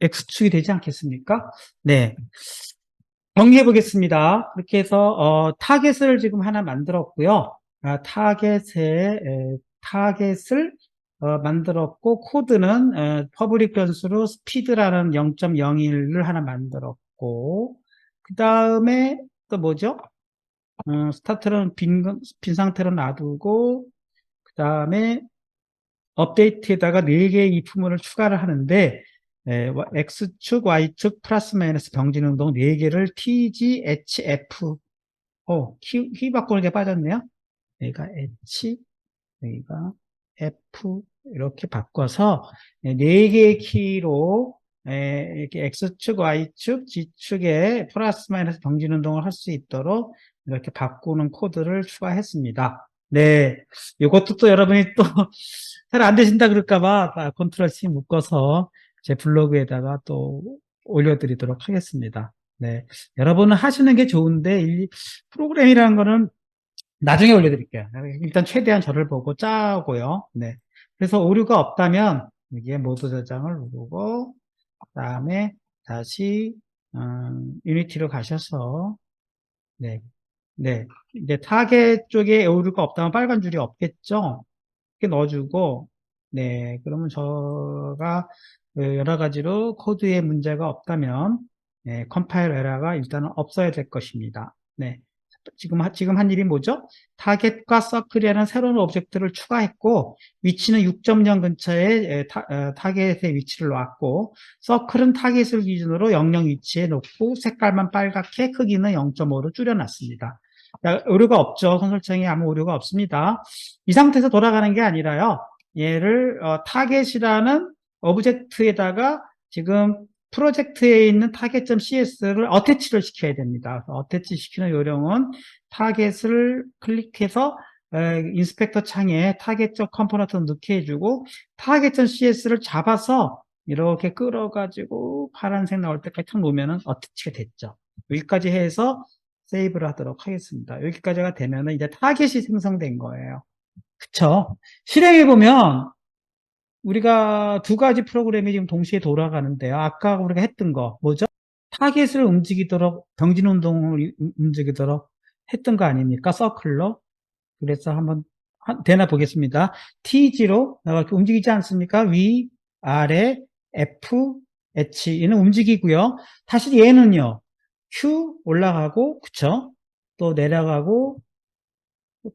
X축이 되지 않겠습니까? 네. 정리해 보겠습니다. 그렇게 해서 타겟을 지금 하나 만들었고요. 타겟을 만들었고 코드는 퍼블릭 변수로 스피드라는 0.01을 하나 만들었고 그 다음에 또 뭐죠? 스타트는 빈 상태로 놔두고 그 다음에 업데이트에다가 4개의 if문을 추가를 하는데 X축, Y축, 플러스 마이너스 병진운동 4개를 TG, HF 키 바꾸는 게 빠졌네요. 여기가 H, 여기가 F 이렇게 바꿔서 4개의 키로 이렇게 X축, Y축, G축에 플러스 마이너스 병진운동을 할 수 있도록 이렇게 바꾸는 코드를 추가했습니다. 네, 이것도 또 여러분이 또 잘 안 되신다 그럴까봐 컨트롤 C 묶어서 제 블로그에다가 또 올려드리도록 하겠습니다. 네, 여러분은 하시는 게 좋은데 이 프로그램이라는 거는 나중에 올려드릴게요. 일단 최대한 저를 보고 짜고요. 네, 그래서 오류가 없다면 여기에 모두 저장을 누르고 그 다음에 다시 유니티로 가셔서 네, 네, 이제 타겟 쪽에 오류가 없다면 빨간 줄이 없겠죠. 이렇게 넣어주고, 네, 그러면 저가 여러 가지로 코드에 문제가 없다면, 네, 컴파일 에러가 일단은 없어야 될 것입니다. 네. 지금 한 일이 뭐죠? 타겟과 서클이라는 새로운 오브젝트를 추가했고, 위치는 6.0 근처에 타겟의 위치를 놨고, 서클은 타겟을 기준으로 00 위치에 놓고, 색깔만 빨갛게 크기는 0.5로 줄여놨습니다. 오류가 없죠. 컨솔창에 아무 오류가 없습니다. 이 상태에서 돌아가는 게 아니라요. 얘를 타겟이라는 오브젝트에다가 지금 프로젝트에 있는 타겟.cs를 어태치를 시켜야 됩니다. 어태치 시키는 요령은 타겟을 클릭해서 인스펙터 창에 타겟 컴포넌트를 넣게 해주고 타겟.cs를 잡아서 이렇게 끌어가지고 파란색 나올 때까지 탁 놓으면 어태치가 됐죠. 여기까지 해서 세이브를 하도록 하겠습니다. 여기까지가 되면 이제 타겟이 생성된 거예요. 그쵸? 실행해보면 우리가 두 가지 프로그램이 지금 동시에 돌아가는데요. 아까 우리가 했던 거 뭐죠? 타겟을 움직이도록 병진 운동을 움직이도록 했던 거 아닙니까? 서클로. 그래서 한번 되나 보겠습니다. T지로 이렇게 움직이지 않습니까? 위, 아래, F, H 얘는 움직이고요. 다시 얘는요. Q 올라가고 그쵸? 또 내려가고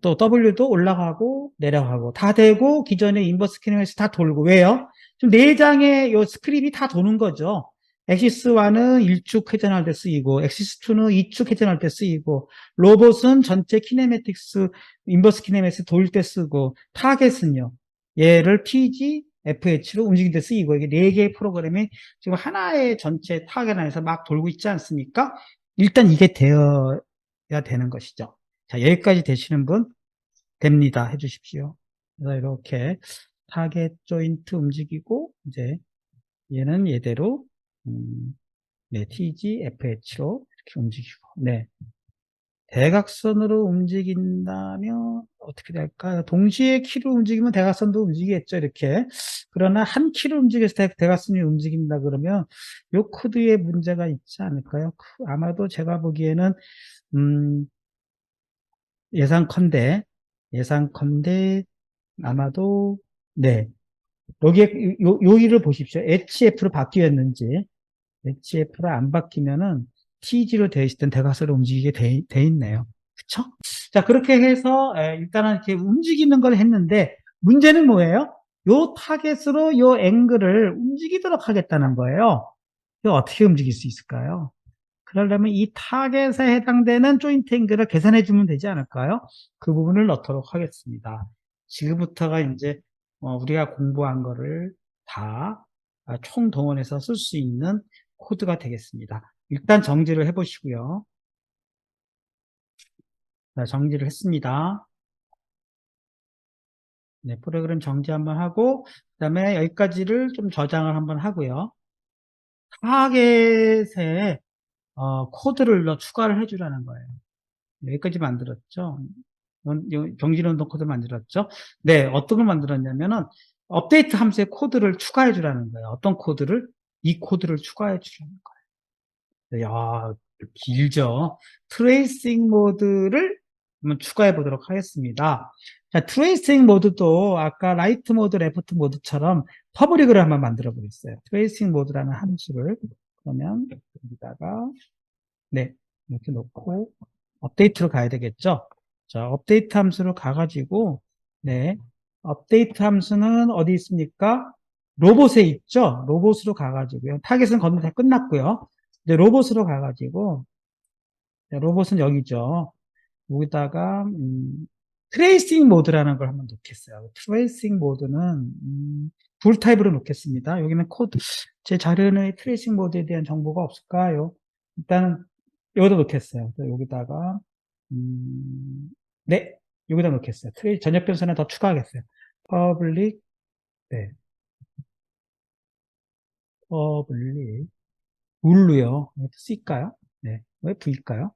또 W도 올라가고 내려가고 다 되고 기존의 인버스 키네마틱스 다 돌고 왜요? 지금 4장의 요 스크립이 다 도는 거죠. 엑시스 1은 1축 회전할 때 쓰이고 엑시스 2는 2축 회전할 때 쓰이고 로봇은 전체 키네매틱스 인버스 키네매틱스 돌 때 쓰고 타겟은요. 얘를 TG, FH로 움직일 때 쓰이고 이게 4개의 프로그램이 지금 하나의 전체 타겟 안에서 막 돌고 있지 않습니까? 일단 이게 되어야 되는 것이죠. 자, 여기까지 되시는 분 됩니다. 해주십시오. 그래서 이렇게 타겟 조인트 움직이고 이제 얘는 얘대로 네, TG, FH로 이렇게 움직이고 네. 대각선으로 움직인다면 어떻게 될까요? 동시에 키로 움직이면 대각선도 움직이겠죠, 이렇게. 그러나 한 키로 움직여서 대각선이 움직인다 그러면 이 코드에 문제가 있지 않을까요? 아마도 제가 보기에는 예상컨대 아마도 네 여기에 요 일을 보십시오. HF로 바뀌었는지 HF로 안 바뀌면은 TG로 되어 있을 땐 대각선으로 움직이게 돼 있네요. 그쵸? 자 그렇게 해서 일단은 이렇게 움직이는 걸 했는데 문제는 뭐예요? 요 타겟으로 요 앵글을 움직이도록 하겠다는 거예요. 이거 어떻게 움직일 수 있을까요? 그러려면 이 타겟에 해당되는 조인트 앵글을 계산해 주면 되지 않을까요? 그 부분을 넣도록 하겠습니다. 지금부터가 이제 우리가 공부한 거를 다 총동원해서 쓸 수 있는 코드가 되겠습니다. 일단 정지를 해보시고요. 자, 정지를 했습니다. 네, 프로그램 정지 한번 하고 그 다음에 여기까지를 좀 저장을 한번 하고요. 타겟에 코드를 추가를 해주라는 거예요. 여기까지 만들었죠. 정지운동 코드를 만들었죠. 네, 어떤 걸 만들었냐면은 업데이트 함수에 코드를 추가해 주라는 거예요. 어떤 코드를? 이 코드를 추가해 주라는 거예요. 야, 길죠. 트레이싱 모드를 한번 추가해 보도록 하겠습니다. 자, 트레이싱 모드도 아까 라이트 모드, 레프트 모드처럼 퍼블릭을 한번 만들어 보겠어요. 트레이싱 모드라는 함수를 그러면 여기다가 네, 이렇게 놓고 업데이트로 가야 되겠죠. 자, 업데이트 함수로 가가지고 네, 업데이트 함수는 어디 있습니까? 로봇에 있죠. 로봇으로 가가지고요. 타겟은 거의 다 끝났고요. 이제 로봇으로 가가지고 네, 로봇은 여기죠. 여기다가 트레이싱 모드라는 걸 한번 놓겠어요. 트레이싱 모드는 불 타입으로 놓겠습니다. 여기는 코드 제 자료에 트레이싱 모드에 대한 정보가 없을까요? 일단 여기다 놓겠어요. 여기다가 네, 여기다 놓겠어요. 전역 변수는 더 추가하겠어요. public 네, public 물로요. C일까요? 네, 왜 V일까요?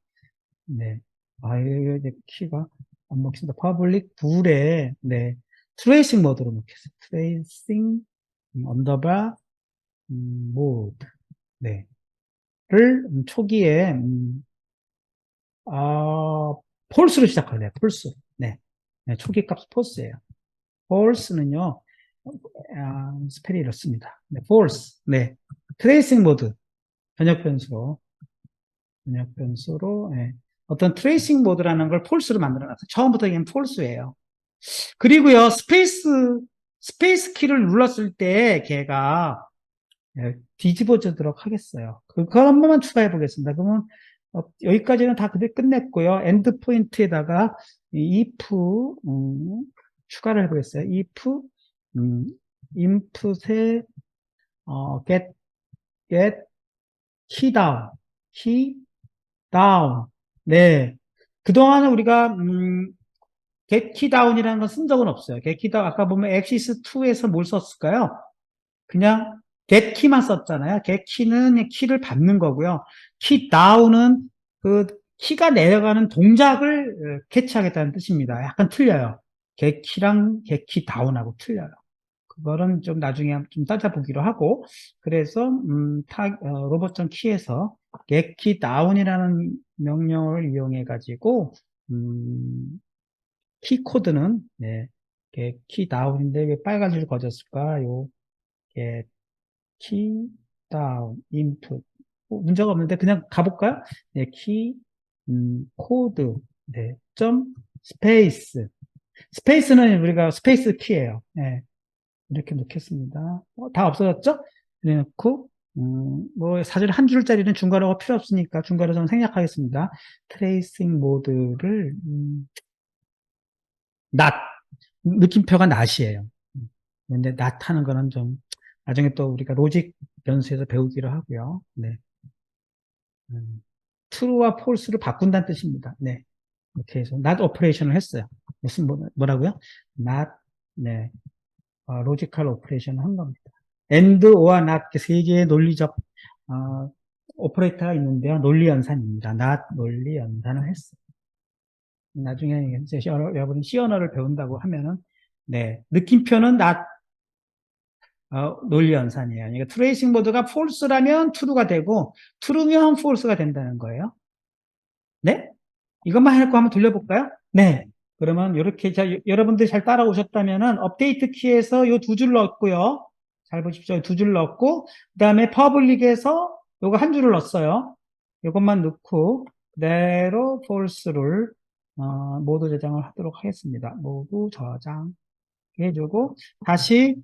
네. 아, 이게 이제 키가 안 먹힌다. 퍼블릭 불에, 네. 트레이싱 모드로 놓겠어요. 트레이싱, 언더바, 모드. 네. 를, 초기에, 폴스로 시작할래요. 폴스. 네. 네. 초기 값 폴스예요. 폴스는요, 스펠이 이렇습니다. 네. 폴스. 네. 트레이싱 모드. 변역 변수로. 번역 변수로 예. 어떤 트레이싱 모드라는 걸 폴스로 만들어놨어요. 처음부터 이게 폴스예요. 그리고요, 스페이스 키를 눌렀을 때 걔가 예, 뒤집어지도록 하겠어요. 그거 한 번만 추가해 보겠습니다. 그러면 여기까지는 다 그대로 끝냈고요. 엔드 포인트에다가 if 추가를 해보겠어요. if input에 get key down key 다운. 네. 그동안은 우리가, get down이라는 건 쓴 적은 없어요. get down, 아까 보면 axis 2에서 뭘 썼을까요? 그냥 get key만 썼잖아요. get key는 키를 받는 거고요. key down은 그 키가 내려가는 동작을 캐치하겠다는 뜻입니다. 약간 틀려요. get key랑 get key down하고 틀려요. 그거는 좀 나중에 좀 따져보기로 하고, 그래서, 로봇.키에서 getKey down이라는 명령을 이용해가지고, 키 코드는, 네, getKey down인데 왜 빨간 줄 거졌을까요? getKey down, input. 문제가 없는데 그냥 가볼까요? 네, 키, 코드, 네, 점, 스페이스. 스페이스는 우리가 스페이스 키예요. 네. 이렇게 놓겠습니다. 다 없어졌죠? 그래 놓고, 뭐, 사실 한 줄짜리는 중괄호가 필요 없으니까 중괄호 좀 생략하겠습니다. 트레이싱 모드를, not. 느낌표가 not이에요. 근데 not 하는 거는 좀, 나중에 또 우리가 로직 변수에서 배우기로 하고요. 네. true와 false를 바꾼다는 뜻입니다. 네. 이렇게 해서 not operation을 했어요. 무슨, 뭐라고요? not, 네. 로지컬 오퍼레이션을 한 겁니다. and, or not 세 개의 논리적 오퍼레이터가 있는데요. 논리 연산입니다. not 논리 연산을 했어요. 나중에 이제 여러분이 C 언어를 배운다고 하면은 네 느낌표는 not 논리 연산이에요. 그러니까 트레이싱 모드가 false라면 true가 되고 true면 false가 된다는 거예요. 네? 이것만 해놓고 한번 돌려볼까요? 네. 그러면 이렇게 여러분들이 잘 따라오셨다면은 업데이트 키에서 요 두 줄 넣었고요. 잘 보십시오. 두 줄 넣었고 그 다음에 퍼블릭에서 요거 한 줄을 넣었어요. 요것만 넣고 그대로 false를 모두 저장을 하도록 하겠습니다. 모두 저장 해주고 다시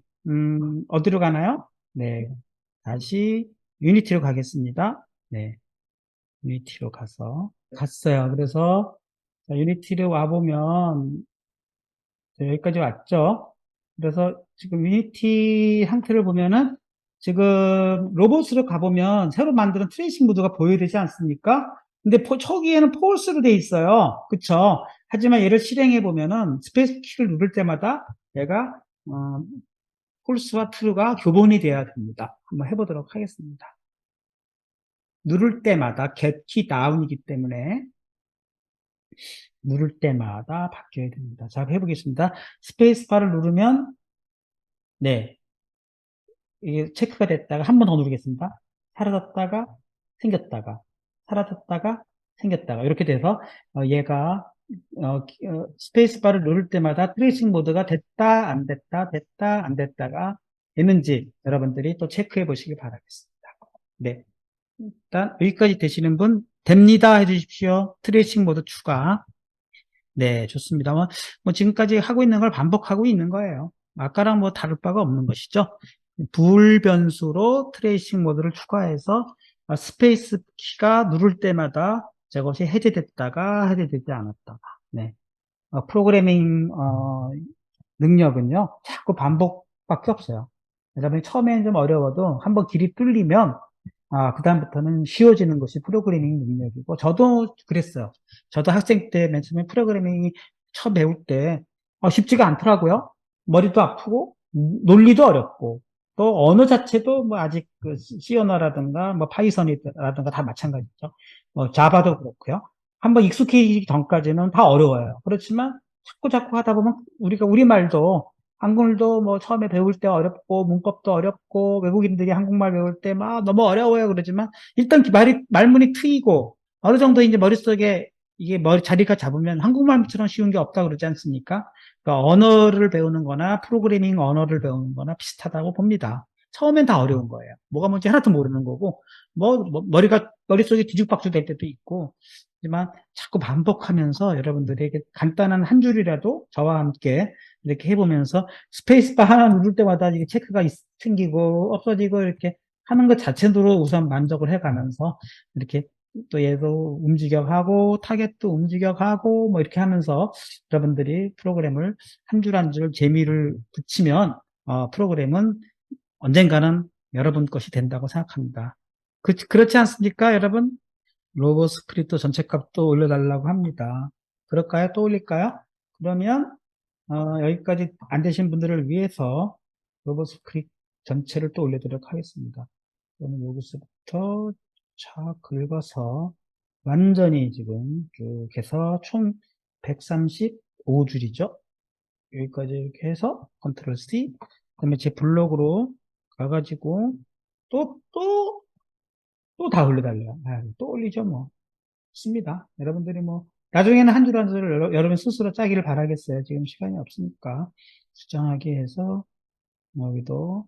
어디로 가나요? 네. 다시 유니티로 가겠습니다. 네. 유니티로 가서 갔어요. 그래서 유니티로 와보면 여기까지 왔죠. 그래서 지금 유니티 상태를 보면은 지금 로봇으로 가보면 새로 만드는 트레이싱 모드가 보여야 되지 않습니까? 근데 초기에는 폴스로 돼 있어요. 그쵸? 하지만 얘를 실행해 보면은 스페이스 키를 누를 때마다 얘가 폴스와 트루가 교본이 돼야 됩니다. 한번 해보도록 하겠습니다. 누를 때마다 get key down이기 때문에 누를 때마다 바뀌어야 됩니다. 자, 해보겠습니다. 스페이스바를 누르면, 네, 이게 체크가 됐다가 한 번 더 누르겠습니다. 사라졌다가 생겼다가 사라졌다가 생겼다가 이렇게 돼서 얘가 스페이스바를 누를 때마다 트레이싱 모드가 됐다 안 됐다 됐다 안 됐다가 되는지 여러분들이 또 체크해 보시기 바라겠습니다. 네, 일단 여기까지 되시는 분 됩니다 해주십시오. 트레이싱 모드 추가. 네, 좋습니다. 뭐 지금까지 하고 있는 걸 반복하고 있는 거예요. 아까랑 뭐 다를 바가 없는 것이죠. 불변수로 트레이싱 모드를 추가해서 스페이스 키가 누를 때마다 저것이 해제됐다가 해제되지 않았다가. 네. 프로그래밍 능력은요, 자꾸 반복밖에 없어요. 여러분이 처음에는 좀 어려워도 한번 길이 뚫리면 그다음부터는 쉬워지는 것이 프로그래밍 능력이고, 저도 그랬어요. 저도 학생 때 맨 처음에 프로그래밍이 처음 배울 때, 쉽지가 않더라고요. 머리도 아프고, 논리도 어렵고, 또 언어 자체도 뭐 아직 그 C 언어라든가 뭐 파이썬이라든가 다 마찬가지죠. 자바도 그렇고요. 한번 익숙해지기 전까지는 다 어려워요. 그렇지만 자꾸 하다 보면 우리가 우리말도 한글도 뭐 처음에 배울 때 어렵고 문법도 어렵고 외국인들이 한국말 배울 때 막 너무 어려워요 그러지만 일단 말문이 트이고 어느 정도 이제 머릿속에 이게 자리가 잡으면 한국말처럼 쉬운 게 없다 그러지 않습니까? 그러니까 언어를 배우는 거나 프로그래밍 언어를 배우는 거나 비슷하다고 봅니다. 처음엔 다 어려운 거예요. 뭐가 뭔지 하나도 모르는 거고 머릿속에 뒤죽박죽 될 때도 있고 하지만 자꾸 반복하면서 여러분들에게 간단한 한 줄이라도 저와 함께 이렇게 해보면서 스페이스바 하나 누를 때마다 이게 체크가 생기고 없어지고 이렇게 하는 것 자체로 우선 만족을 해가면서 이렇게 또 얘도 움직여가고 타겟도 움직여가고 뭐 이렇게 하면서 여러분들이 프로그램을 한 줄 한 줄 재미를 붙이면 프로그램은 언젠가는 여러분 것이 된다고 생각합니다. 그렇지 않습니까, 여러분? 로고 스크립트 전체 값도 올려달라고 합니다. 그럴까요? 또 올릴까요? 그러면 여기까지 안 되신 분들을 위해서 로봇 스크립트 전체를 또 올려드리도록 하겠습니다. 그러면 여기서부터 차 긁어서 완전히 지금 쭉 해서 총 135줄이죠. 여기까지 이렇게 해서 컨트롤 C 그다음에 제 블록으로 가가지고 또 다 올려달래요. 또 올리죠 뭐. 습니다. 여러분들이 뭐 나중에는 한 줄 한 줄을 여러분 스스로 짜기를 바라겠어요. 지금 시간이 없으니까 수정하기 해서 여기도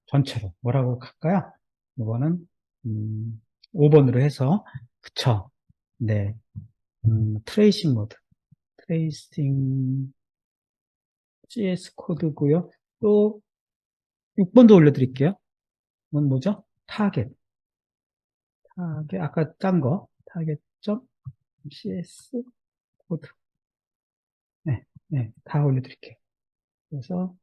전체로 뭐라고 할까요? 이거는 5번으로 해서 그쵸? 네, 트레이싱 모드, 트레이싱 CS 코드고요. 또 6번도 올려드릴게요. 이건 뭐죠? 타겟 아까 짠 거 타겟.cs 코드 네, 네, 다 올려드릴게요. 그래서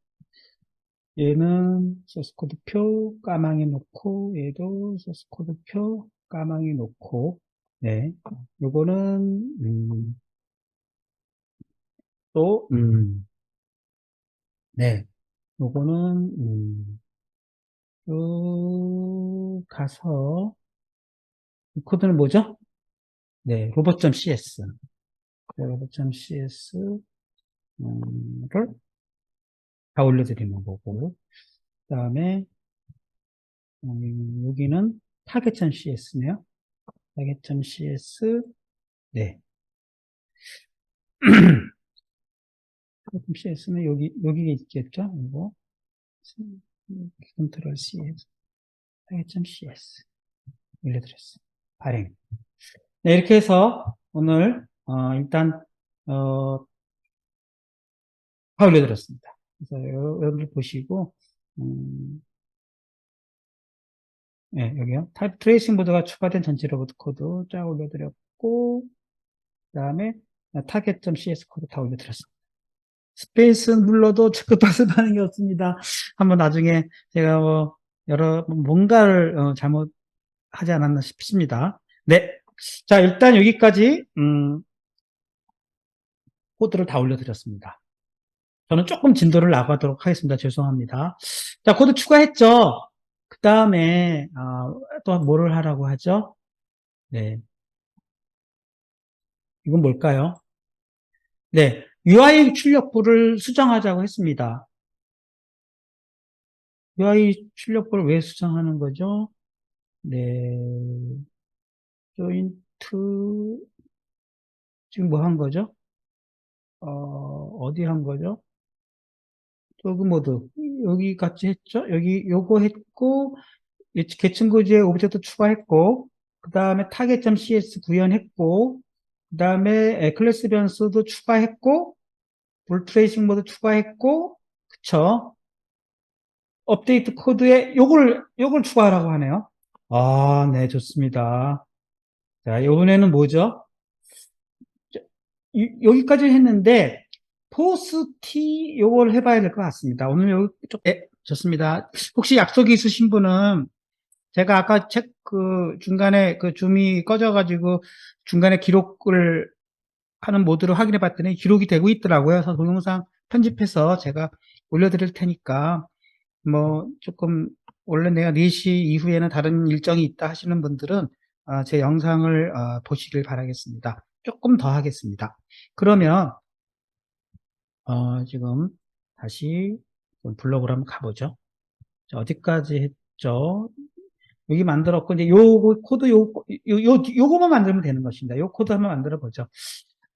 얘는 소스코드 표 까망에 놓고 얘도 소스코드 표 까망에 놓고 네 요거는 또 네 요거는 쭉 가서 이 코드는 뭐죠? 네 로봇.cs 로봇.cs 를 다 올려드리는 거고 그 다음에 여기는 타겟.cs네요 타겟.cs 네 CS는 여기 있겠죠? 이거. 컨트롤 C 해서 타겟.cs 올려드렸어요. 발행. 네, 이렇게 해서 오늘, 일단, 다 올려드렸습니다. 그래서 여러분들 보시고, 네, 여기요. 트레이싱 보드가 추가된 전체 로봇 코드 쫙 올려드렸고, 그 다음에 타겟.cs 코드 다 올려드렸습니다. 스페이스 눌러도 체크팟을 반응이 없습니다. 한번 나중에 제가 뭔가를 잘못하지 않았나 싶습니다. 네. 자, 일단 여기까지, 코드를 다 올려드렸습니다. 저는 조금 진도를 나가도록 하겠습니다. 죄송합니다. 자, 코드 추가했죠? 그 다음에, 또 뭐를 하라고 하죠? 네. 이건 뭘까요? 네. UI 출력부를 수정하자고 했습니다. UI 출력부를 왜 수정하는 거죠? 네. 조인트, 지금 뭐 한 거죠? 어디 한 거죠? 저그 모드. 여기 같이 했죠? 여기 요거 했고, 계층구지에 오브젝트 추가했고, 그 다음에 target.cs 구현했고, 그 다음에 클래스 변수도 추가했고, 볼 트레이싱 모드 추가했고, 그쵸? 업데이트 코드에 요걸 추가하라고 하네요. 아, 네, 좋습니다. 자, 이번에는 뭐죠? 여기까지 했는데, 포스티 요걸 해봐야 될 것 같습니다. 오늘 여기 좀, 좋습니다. 혹시 약속이 있으신 분은 제가 아까 중간에 그 줌이 꺼져가지고 중간에 기록을 하는 모드로 확인해 봤더니 기록이 되고 있더라고요. 그래서 동영상 편집해서 제가 올려드릴 테니까 뭐 조금 원래 내가 4시 이후에는 다른 일정이 있다 하시는 분들은 제 영상을 보시길 바라겠습니다. 조금 더 하겠습니다. 그러면 지금 다시 블로그로 한번 가보죠. 자, 어디까지 했죠? 여기 만들었고 이제 요거 코드 요거만 만들면 되는 것입니다. 요 코드 한번 만들어 보죠.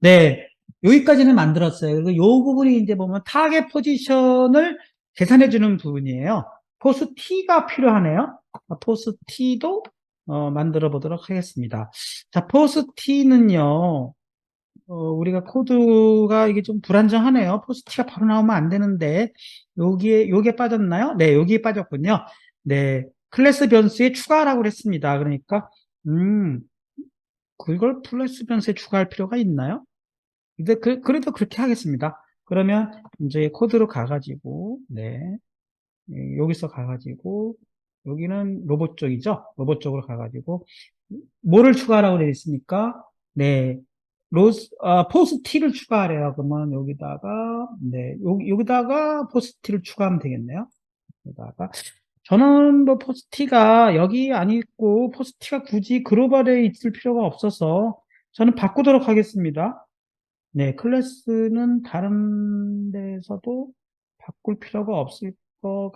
네, 여기까지는 만들었어요. 그리고 요 부분이 이제 보면 타겟 포지션을 계산해 주는 부분이에요. 포스 T가 필요하네요. 포스 T도 만들어 보도록 하겠습니다. 자, 포스 T는요, 우리가 코드가 이게 좀 불안정하네요. 포스 T가 바로 나오면 안 되는데, 요게 빠졌나요? 네, 여기에 빠졌군요. 네, 클래스 변수에 추가라고 그랬습니다. 그러니까, 그걸 클래스 변수에 추가할 필요가 있나요? 근데 그래도 그렇게 하겠습니다. 그러면 이제 코드로 가가지고, 네, 여기서 가가지고, 여기는 로봇 쪽이죠? 로봇 쪽으로 가가지고, 뭐를 추가하라고 되어 있습니까? 네, 포스 T를 추가하래요. 그러면 여기다가, 네, 여기다가 포스 T를 추가하면 되겠네요. 여기다가. 저는 뭐 포스 T가 여기 안 있고, 포스 T가 굳이 글로벌에 있을 필요가 없어서, 저는 바꾸도록 하겠습니다. 네, 클래스는 다른 데서도 바꿀 필요가 없을 것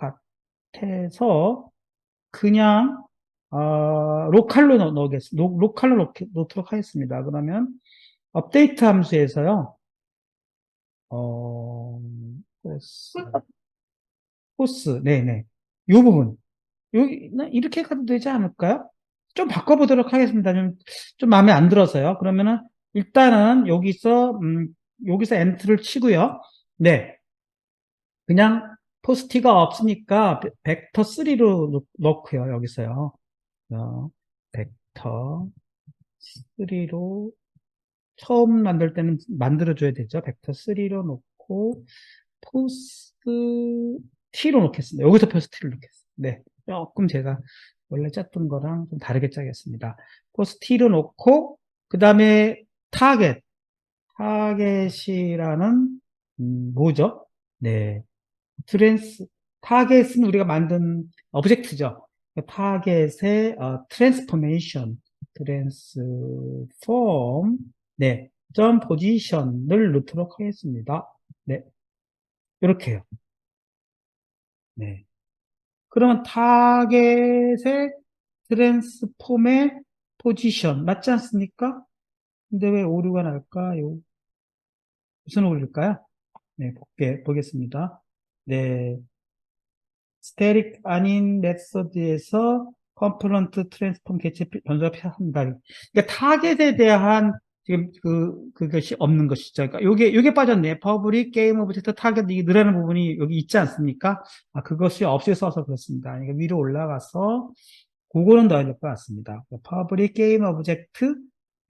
같아서 그냥 로컬로 놓도록 하겠습니다. 그러면 업데이트 함수에서요. 어, 클래스, 포스, 네네. 요 부분 이렇게 가도 되지 않을까요? 좀 바꿔보도록 하겠습니다. 좀 마음에 안 들어서요. 그러면은 일단은 여기서 엔트를 치고요. 네, 그냥 포스티가 없으니까 벡터 3로 넣고요. 여기서요. 벡터 3로 처음 만들 때는 만들어줘야 되죠. 벡터 3로 놓고 포스트 T로 놓겠습니다. 여기서 포스트 T를 놓겠습니다. 네, 조금 제가 원래 짰던 거랑 좀 다르게 짜겠습니다. 포스트 T로 놓고 그 다음에 타겟이라는 뭐죠? 네, 타겟은 우리가 만든 오브젝트죠. 타겟의 트랜스포메이션, 트랜스폼, 네, 점 포지션을 넣도록 하겠습니다. 네, 이렇게요. 네. 그러면 타겟의 트랜스폼의 포지션 맞지 않습니까? 근데 왜 오류가 날까요? 무슨 오류일까요? 네, 보겠습니다. 네, 스태틱 아닌 메소드에서 컴포넌트 트랜스폼 개체 변수가 필요합니다. 그러니까 타겟에 대한 지금 그것이 없는 것이죠. 그러니까 요게 빠졌네. 퍼블릭 게임 오브젝트 타겟 이게 늘어나는 부분이 여기 있지 않습니까? 그것이 없이 써서 그렇습니다. 그러니까 위로 올라가서 그거는 넣어야 될 것 같습니다. 퍼블릭 게임 오브젝트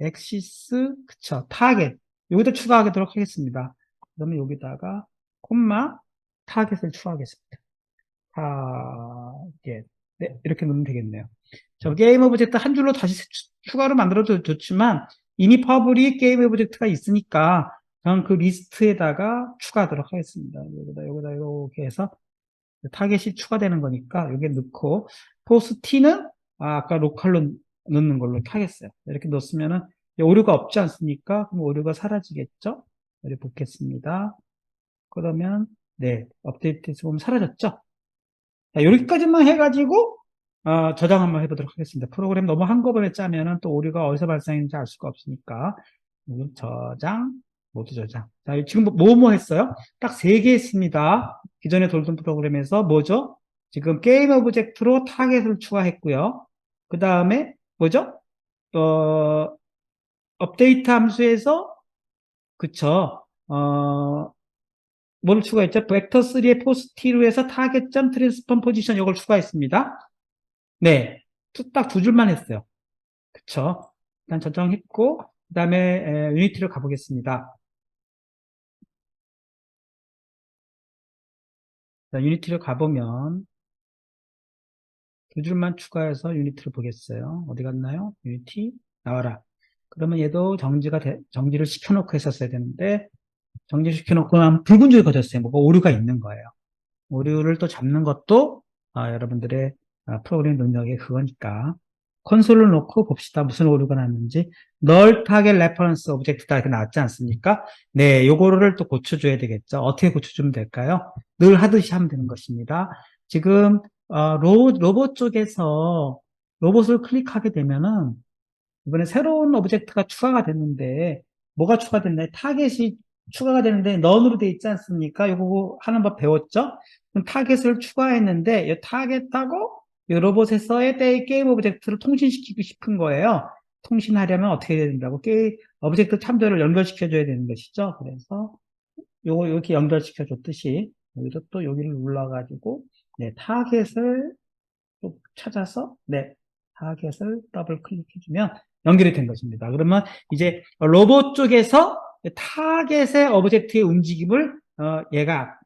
엑시스 그쵸 타겟 여기다 추가하도록 하겠습니다. 그러면 여기다가 콤마 타겟을 추가하겠습니다. 타겟. 네, 이렇게 넣으면 되겠네요. 게임 오브젝트 한 줄로 다시 추가로 만들어도 좋지만 이미 퍼블릭 게임 오브젝트가 있으니까 저는 그 리스트에다가 추가하도록 하겠습니다. 여기다 이렇게 해서 타겟이 추가되는 거니까 여기에 넣고 포스 T는 아까 로컬로 넣는 걸로 이렇게 하겠어요. 이렇게 넣었으면은 오류가 없지 않습니까? 그럼 오류가 사라지겠죠? 여기 보겠습니다. 그러면, 네, 업데이트해서 보면 사라졌죠? 자, 여기까지만 해가지고, 저장 한번 해보도록 하겠습니다. 프로그램 너무 한꺼번에 짜면은 또 오류가 어디서 발생했는지 알 수가 없으니까. 저장, 모두 저장. 자, 지금 뭐 했어요? 딱 세 개 했습니다. 기존에 돌던 프로그램에서 뭐죠? 지금 게임 오브젝트로 타겟을 추가했고요. 그 다음에 뭐죠? 어, 업데이트 함수에서, 그쵸. 뭘 추가했죠? 벡터 3의 포스티루에서 타겟점 트랜스폼 포지션 이걸 추가했습니다. 네. 딱 두 줄만 했어요. 그쵸. 일단 저장했고, 그 다음에 유니티로 가보겠습니다. 자, 유니티로 가보면 두 줄만 추가해서 유니티를 보겠어요. 어디 갔나요? 유니티 나와라. 그러면 얘도 정지를 시켜놓고 했었어야 되는데 정지시켜놓고 나면 붉은 줄이 거졌어요. 뭐가 오류가 있는 거예요. 오류를 또 잡는 것도 여러분들의 프로그래밍 능력의 그거니까 콘솔을 놓고 봅시다. 무슨 오류가 났는지. 널 타겟 레퍼런스 오브젝트다 이렇게 나왔지 않습니까? 네, 요거를 또 고쳐줘야 되겠죠. 어떻게 고쳐주면 될까요? 늘 하듯이 하면 되는 것입니다. 지금 로봇 쪽에서 로봇을 클릭하게 되면은 이번에 새로운 오브젝트가 추가가 됐는데 뭐가 추가됐나요? 타겟이 추가가 되는데 넌으로 돼 있지 않습니까? 이거 하는 법 배웠죠? 그럼 타겟을 추가했는데 이 타겟하고 이 로봇에서의 게임 오브젝트를 통신시키고 싶은 거예요. 통신하려면 어떻게 해야 된다고? 게임 오브젝트 참조를 연결시켜줘야 되는 것이죠. 그래서 요거 이렇게 연결시켜 줬듯이 여기서 또 여기를 눌러가지고 네, 타겟을 또 찾아서 네, 타겟을 더블 클릭해주면 연결이 된 것입니다. 그러면 이제 로봇 쪽에서 타겟의 오브젝트의 움직임을 얘가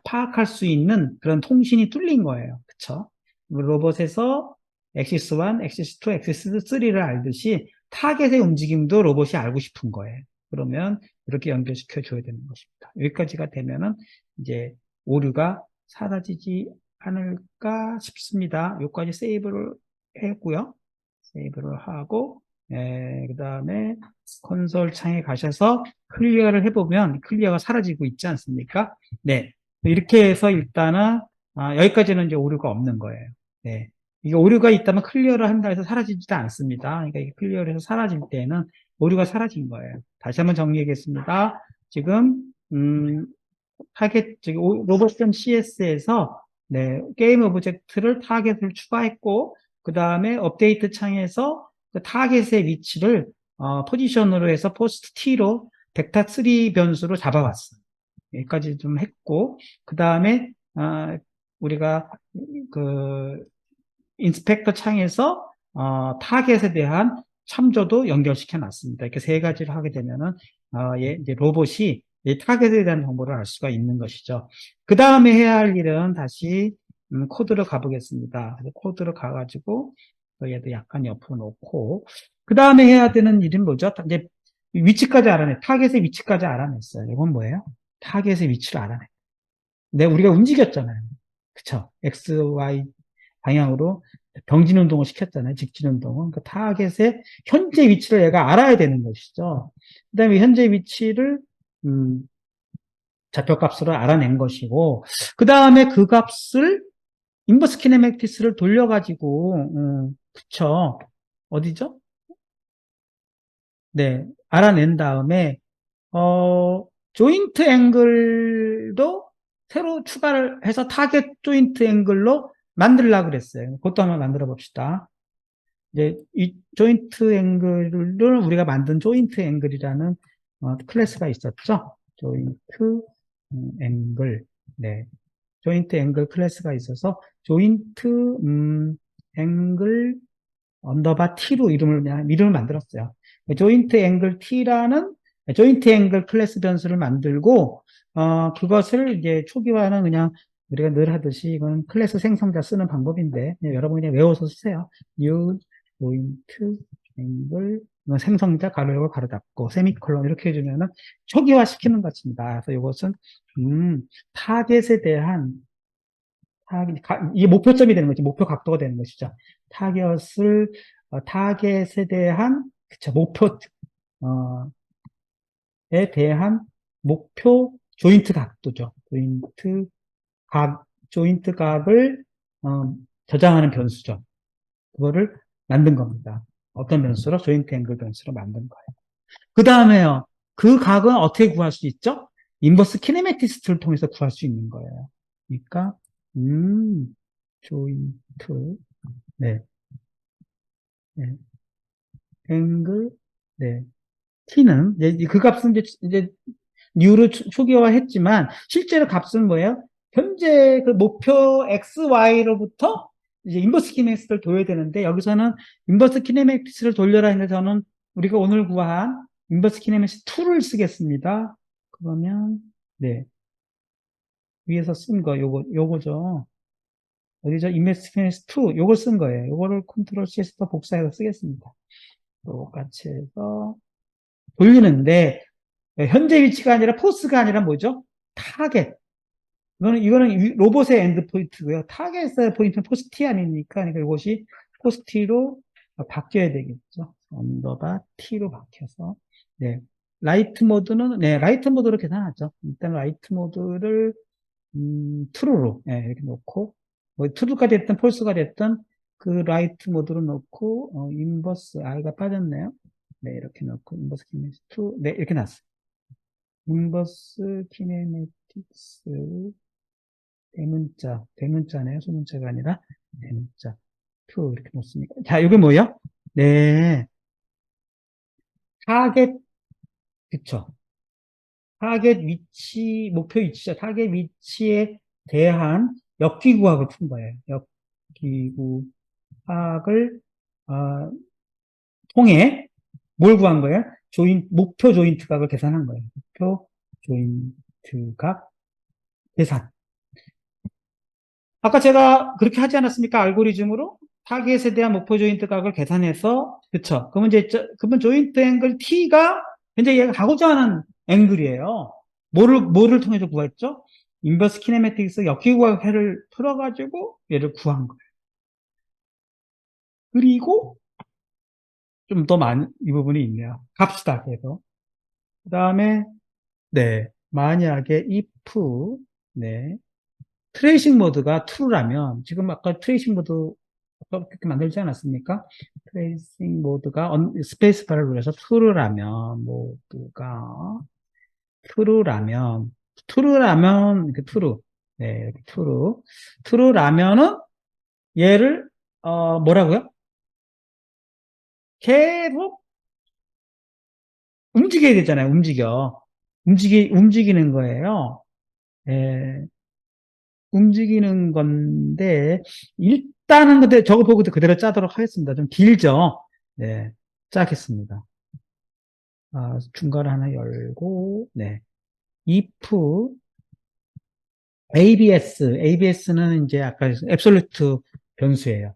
파악할 수 있는 그런 통신이 뚫린 거예요. 그쵸? 로봇에서 엑시스 1, 엑시스 2, 엑시스 3를 알듯이 타겟의 움직임도 로봇이 알고 싶은 거예요. 그러면 이렇게 연결시켜 줘야 되는 것입니다. 여기까지가 되면은 이제 오류가 사라지지 않을까 싶습니다. 여기까지 세이브를 했고요. 세이브를 하고 그 다음에 콘솔 창에 가셔서 클리어를 해보면 클리어가 사라지고 있지 않습니까? 네. 이렇게 해서 일단은 여기까지는 이제 오류가 없는 거예요. 네. 이게 오류가 있다면 클리어를 한다 해서 사라지지도 않습니다. 그러니까 이게 클리어를 해서 사라질 때는 오류가 사라진 거예요. 다시 한번 정리하겠습니다. 지금 타겟 로봇.cs에서 네, 게임 오브젝트를 타겟을 추가했고 그 다음에 업데이트 창에서 그 타겟의 위치를 포지션으로 해서 포스트 T로 벡터 3 변수로 잡아왔어요. 여기까지 좀 했고 그 다음에 우리가 그 인스펙터 창에서 타겟에 대한 참조도 연결시켜 놨습니다. 이렇게 세 가지를 하게 되면은 이제 로봇이 이 타겟에 대한 정보를 알 수가 있는 것이죠. 그 다음에 해야 할 일은 다시 코드로 가보겠습니다. 코드로 가가지고 얘도 약간 옆으로 놓고 그 다음에 해야 되는 일은 뭐죠? 이제 위치까지 알아내. 타겟의 위치까지 알아냈어요. 이건 뭐예요? 타겟의 위치를 알아내. 우리가 움직였잖아요. 그쵸? X, Y 방향으로 병진 운동을 시켰잖아요. 직진 운동은. 그 타겟의 현재 위치를 얘가 알아야 되는 것이죠. 그 다음에 현재 위치를, 좌표값으로 알아낸 것이고, 그 다음에 그 값을 인버스 키네매틱스를 돌려가지고, 그쵸. 어디죠? 네. 알아낸 다음에, 조인트 앵글도 새로 추가를 해서 타겟 조인트 앵글로 만들려고 그랬어요. 그것도 한번 만들어 봅시다. 이제 이 조인트 앵글을 우리가 만든 조인트 앵글이라는 클래스가 있었죠. 조인트 앵글. 네. 조인트 앵글 클래스가 있어서 조인트 앵글 언더바 T로 이름을 만들었어요. 조인트 앵글 T라는 조인트 앵글 클래스 변수를 만들고, 그것을 이제 초기화는 그냥 우리가 늘 하듯이 이건 클래스 생성자 쓰는 방법인데, 여러분이 그냥 외워서 쓰세요. new 조인트 앵글 생성자 가로 열고 가로 닫고 세미콜론 이렇게 해주면은 초기화 시키는 것입니다. 그래서 이것은 타겟에 대한 이게 목표점이 되는 거죠. 목표 각도가 되는 것이죠. 타겟에 대한 그쵸, 어, 에 대한 목표 조인트 각도죠. 조인트 각을, 저장하는 변수죠. 그거를 만든 겁니다. 어떤 변수로? 조인트 앵글 변수로 만든 거예요. 그 다음에요. 그 각은 어떻게 구할 수 있죠? 인버스 키네매티스트를 통해서 구할 수 있는 거예요. 그러니까, 조인트, 네, 네, 앵글, 네, t는, 이제 그 값은 이제 뉴를 초기화했지만, 실제로 값은 뭐예요? 현재 그 목표 XY로부터 이제 인버스 키네맥스를 둬야 되는데, 여기서는 인버스 키네맥스를 돌려라 했는데, 저는 우리가 오늘 구한 인버스 키네맥스 2를 쓰겠습니다. 그러면, 네, 위에서 쓴 거, 요거죠. 어디죠? 인버스 키네맥스 2, 요걸 쓴 거예요. 요거를 컨트롤 C에서 복사해서 쓰겠습니다. 똑같이 해서 돌리는데, 현재 위치가 아니라 포스가 아니라 뭐죠? 타겟. 이거는 로봇의 엔드 포인트고요. 타겟의 포인트는 포스트 T 아닙니까? 그러니까 이것이 포스트 T로 바뀌어야 되겠죠. 언더바 T로 바뀌어서. 네. 라이트 모드는, 네, 라이트 모드로 계산하죠. 일단 라이트 모드를, true로, 네, 이렇게 놓고, 뭐, true가 됐든 false가 됐든 그 라이트 모드로 놓고, 인버스, I가 빠졌네요. 네, 이렇게 놓고, 인버스 키네틱스 2, 네, 이렇게 놨어요. 인버스 키네틱스 대문자네요. 소문자가 아니라 대문자. 2 이렇게 놓습니까? 자, 이게 뭐예요? 네. 타겟, 그쵸. 타겟 위치, 목표 위치죠. 타겟 위치에 대한 역기구학을 푼 거예요. 역기구학을, 어, 통해 뭘 구한 거예요? 목표 조인트 각을 계산한 거예요. 목표 조인트 각 계산. 아까 제가 그렇게 하지 않았습니까? 알고리즘으로 타겟에 대한 목표 조인트 각을 계산해서 그쵸? 그러면 이제 그러면 조인트 앵글 T가 현재 얘가 가고자 하는 앵글이에요. 뭐를 통해서 구했죠? 인버스 키네매틱스 역기구학회를 풀어가지고 얘를 구한 거예요. 그리고 좀 더 많은 이 부분이 있네요. 갑시다. 계속. 그 다음에 네 만약에 if 네 트레이싱 모드가 true라면, 지금 아까 트레이싱 모드, 아까 그렇게 만들지 않았습니까? 트레이싱 모드가 스페이스바를 눌러서 true라면, 모드가 true. 네, 이렇게 true라면은 얘를, 뭐라고요? 계속 움직여야 되잖아요, 움직이는 거예요. 예, 움직이는 건데, 일단은 근데 저거 보고 그대로 짜도록 하겠습니다. 좀 길죠? 네, 짜겠습니다. 중괄호 하나 열고, 네. if ABS는 이제 아까 앱솔루트 변수예요.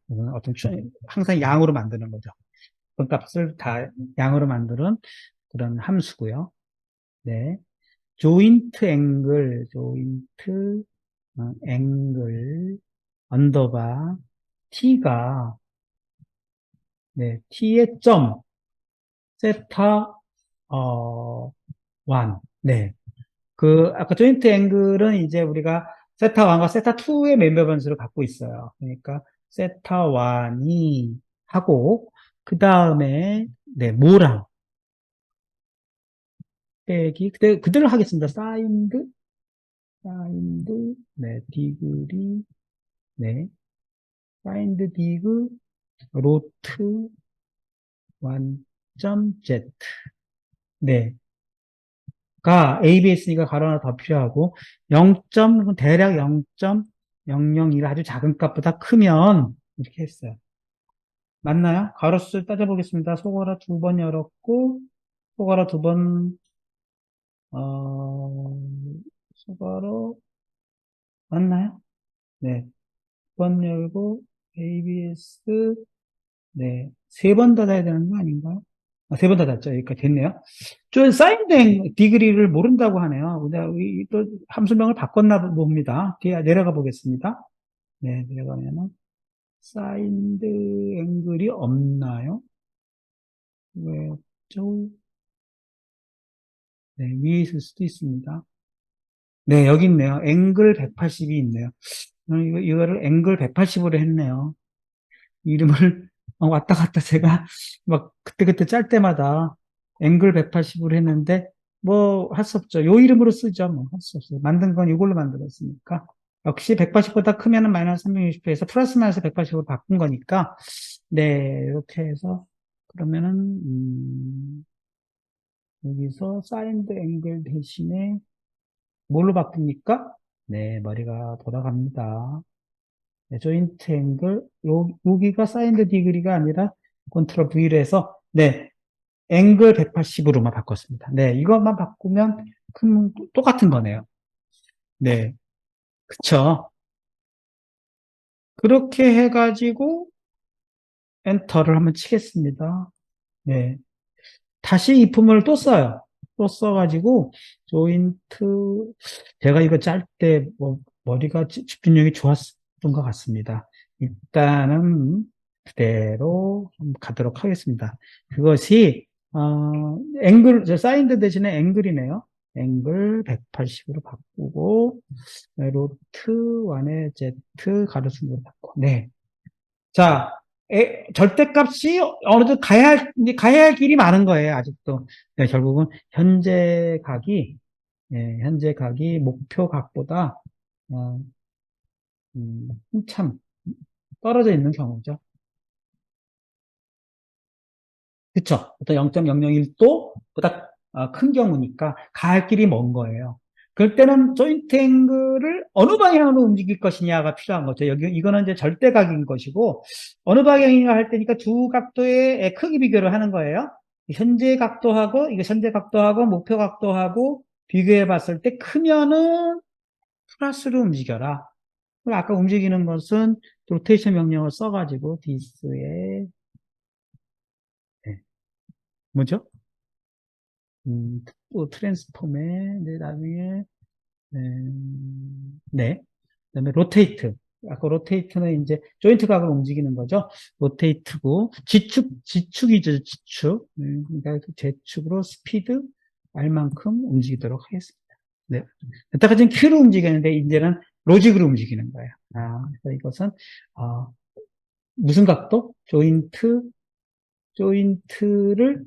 항상 양으로 만드는 거죠. 그 값을 다 양으로 만드는 그런 함수고요. 네. 조인트 앵글, 언더바, t가, 네, t의 점, 세타, 어, 1. 네. 아까 조인트 앵글은 이제 우리가 세타 1과 세타 2의 멤버 변수를 갖고 있어요. 그러니까 세타 1이 하고, 그 다음에, 네, 뭐랑 빼기, 그대로 하겠습니다. 네, 디그리, 네, 사인드 디그, 로트 1.z. 네. 가 ABS니까 가로 하나 더 필요하고 0. 대략 0.001 아주 작은 값보다 크면 이렇게 했어요. 맞나요? 가로수를 따져보겠습니다. 속괄호 2번 열었고 속괄호 2번 어, 속괄호 맞나요? 네. 2번 열고 ABS 네. 3번 닫아야 되는 거 아닌가요? 3번 닫았죠. 여기까지 됐네요. 저 사인된 디그리를 모른다고 하네요. 근데 또 함수명을 바꿨나 봅니다. 뒤에 내려가 보겠습니다. 네, 내려가면은 사인드 앵글이 없나요? 왼쪽, 네, 위에 있을 수도 있습니다. 네, 여기 있네요. 앵글 180이 있네요. 이거를 앵글 180으로 했네요. 이름을 왔다 갔다 제가 막 그때그때 짤 때마다 앵글 180으로 했는데 뭐 할 수 없죠. 요 이름으로 쓰죠. 뭐 할 수 없어요. 만든 건 이걸로 만들었으니까. 역시 180보다 크면은 마이너스 360도에서 플러스 마이너스 180으로 바꾼 거니까 네, 이렇게 해서 그러면은 여기서 사인드 앵글 대신에 뭘로 바꿉니까? 네, 머리가 돌아갑니다. 네, 조인트 앵글, 여기가 사인드 디그리가 아니라 컨트롤 V로 해서, 네, 앵글 180으로만 바꿨습니다. 네, 이것만 바꾸면 똑같은 거네요. 네, 그쵸. 그렇게 해가지고 엔터를 한번 치겠습니다. 네, 다시 이 품을 또 써요. 또 써가지고, 조인트, 제가 이거 짤 때, 머리가 집중력이 좋았던 것 같습니다. 일단은, 그대로 한번 가도록 하겠습니다. 그것이, 사인드 대신에 앵글이네요. 앵글 180으로 바꾸고, 로트 1의 Z 가로수로 바꾸고, 네. 자, 절대값이 어느 정도 이제 가야 할 길이 많은 거예요, 아직도. 네, 결국은 현재 각이 목표 각보다, 어, 한참 떨어져 있는 경우죠. 그쵸? 어떤 0.001도보다 큰 경우니까 갈 길이 먼 거예요. 그럴 때는 조인트 앵글을 어느 방향으로 움직일 것이냐가 필요한 거죠. 이거는 이제 절대각인 것이고, 어느 방향인가 할 때니까 두 각도의 크기 비교를 하는 거예요. 현재 각도하고, 목표 각도하고 비교해 봤을 때 크면은 플러스로 움직여라. 그럼 아까 움직이는 것은 로테이션 명령을 써가지고, 디스에, 네, 뭐죠? 또 트랜스폼에, 네, 나중에, 네. 그다음에 로테이트. 아까 로테이트는 이제 조인트 각을 움직이는 거죠. 로테이트고, 지축이죠, 지축. 그러니까 그 제축으로 스피드, 알만큼 움직이도록 하겠습니다. 네. 여태까지는 Q로 움직였는데, 이제는 로직으로 움직이는 거예요. 그래서 이것은, 어, 무슨 각도? 조인트를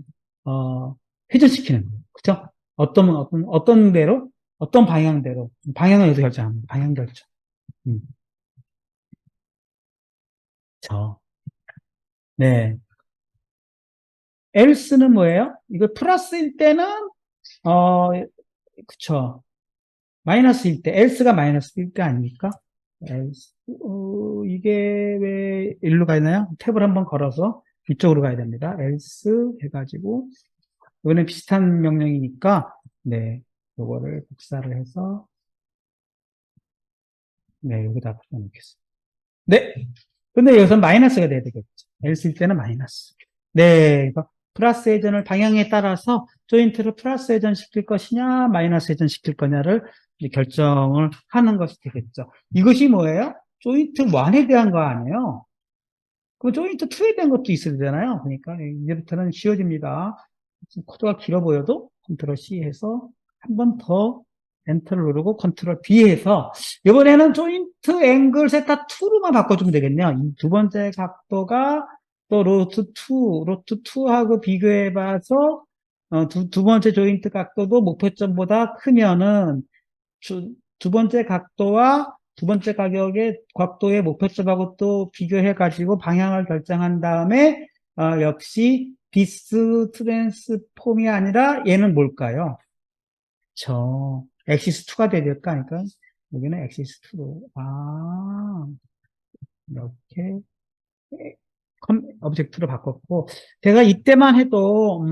회전시키는 거예요. 그죠? 어떤 대로, 어떤 방향대로, 방향을 여기서 결정합니다. 방향 결정. 음, 네. else는 뭐예요? 이거 플러스일 때는, 어, 그쵸. 마이너스일 때, else가 마이너스일 때 아닙니까? else, 이게 왜 일로 가 있나요? 탭을 한번 걸어서 이쪽으로 가야 됩니다. else 해가지고, 이거는 비슷한 명령이니까, 네. 요거를 복사를 해서, 네, 여기다 붙여놓겠습니다. 네. 근데 여기서 마이너스가 돼야 되겠죠. L일 때는 마이너스. 네. 플러스 회전을 방향에 따라서 조인트를 플러스 회전 시킬 것이냐, 마이너스 회전 시킬 거냐를 이제 결정을 하는 것이 되겠죠. 이것이 뭐예요? 조인트 1에 대한 거 아니에요? 그 조인트 2에 대한 것도 있어야 되잖아요. 그러니까 이제부터는 쉬워집니다. 코드가 길어 보여도 컨트롤 C 해서 한 번 더 엔터를 누르고 컨트롤 B 해서 이번에는 조인트 앵글 세타 2로만 바꿔주면 되겠네요. 이 두 번째 각도가 또 로트 2하고 비교해봐서 두 번째 조인트 각도도 목표점보다 크면은 두 번째 각도와 두 번째 각도의 목표점하고 또 비교해가지고 방향을 결정한 다음에 역시 디스 트랜스폼이 아니라 얘는 뭘까요? 엑시스 2가 되니까, 그러니까 여기는 엑시스 2로. 이렇게 오브젝트로 바꿨고, 제가 이때만 해도,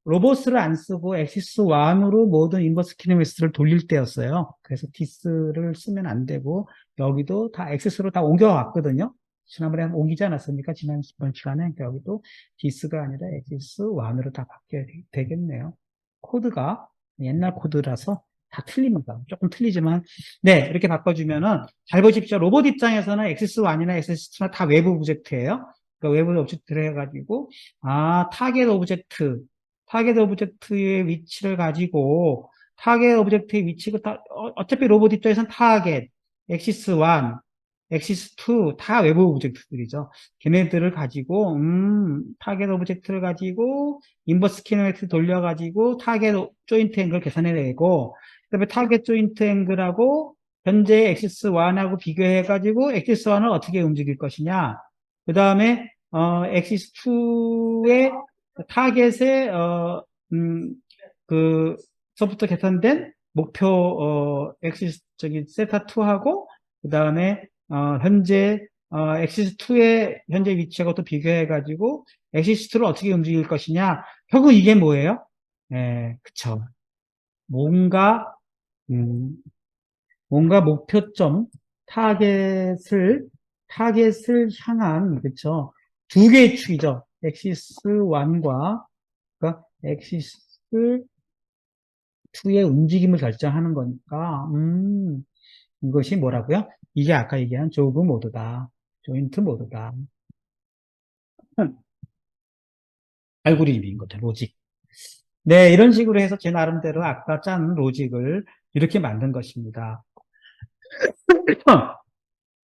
로봇을 안 쓰고 엑시스 1으로 모든 인버스 키네미스를 돌릴 때였어요. 그래서 디스를 쓰면 안 되고, 여기도 다 엑시스로 다 옮겨왔거든요. 지난번에 옮기지 않았습니까? 지난 시간에. 여기도 디스가 아니라 엑시스 1으로 다 바뀌어야 되겠네요. 코드가 옛날 코드라서 다 틀립니다. 조금 틀리지만, 네, 이렇게 바꿔주면은, 잘 보십시오. 로봇 입장에서는 엑시스 1이나 엑시스 2나 다 외부 오브젝트예요. 그러니까 외부 오브젝트를 해가지고, 타겟 오브젝트의 위치를 가지고, 타겟 오브젝트의 위치가 어차피 로봇 입장에서는 타겟, 엑시스 1, 엑시스 2, 다 외부 오브젝트들이죠. 걔네들을 가지고, 타겟 오브젝트를 가지고, 인버스 키네틱 돌려가지고, 타겟 조인트 앵글 계산해내고, 그다음에 타겟 조인트 앵글하고, 현재 엑시스 1하고 비교해가지고, 엑시스 1을 어떻게 움직일 것이냐. 그 다음에, 엑시스 2의 타겟에, 그, 서부터 계산된 목표, 엑시스, 세타 2하고, 그 다음에, 현재, 엑시스 2의 현재 위치하고 또 비교해가지고, 엑시스 2를 어떻게 움직일 것이냐. 결국 이게 뭐예요? 예, 그쵸. 뭔가, 음, 뭔가 목표점, 타겟을, 타겟을 향한, 그쵸. 두 개의 축이죠. 엑시스 1과, 그러니까 엑시스 2의 움직임을 결정하는 거니까, 이것이 뭐라고요? 이게 아까 얘기한 조그 모드다. 조인트 모드다. 알고리즘인 거죠, 로직. 네, 이런 식으로 해서 제 나름대로 아까 짠 로직을 이렇게 만든 것입니다.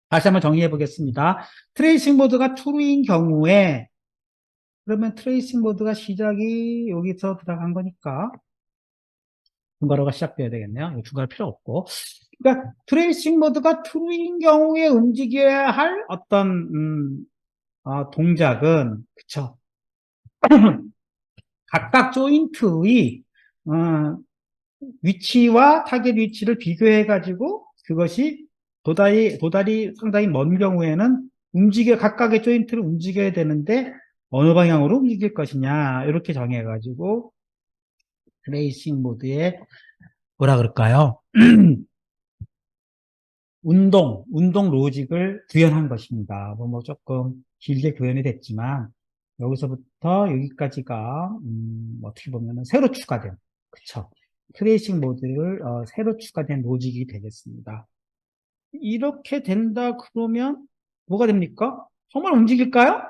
다시 한번 정리해 보겠습니다. 트레이싱 모드가 true인 경우에, 그러면 트레이싱 모드가 시작이 여기서 들어간 거니까, 중괄호가 시작돼야 되겠네요. 중괄호 필요 없고. 그러니까 트레이싱 모드가 true인 경우에 움직여야 할 어떤, 동작은, 그쵸. 각각 조인트의, 어, 위치와 타겟 위치를 비교해가지고 그것이 도달이 상당히 먼 경우에는 각각의 조인트를 움직여야 되는데 어느 방향으로 움직일 것이냐, 이렇게 정해가지고 트레이싱 모드에 뭐라 그럴까요? 운동 로직을 구현한 것입니다. 뭐 조금 길게 구현이 됐지만 여기서부터 여기까지가 어떻게 보면 새로 추가된, 그쵸? 트레이싱 모드를 새로 추가된 로직이 되겠습니다. 이렇게 된다 그러면 뭐가 됩니까? 정말 움직일까요?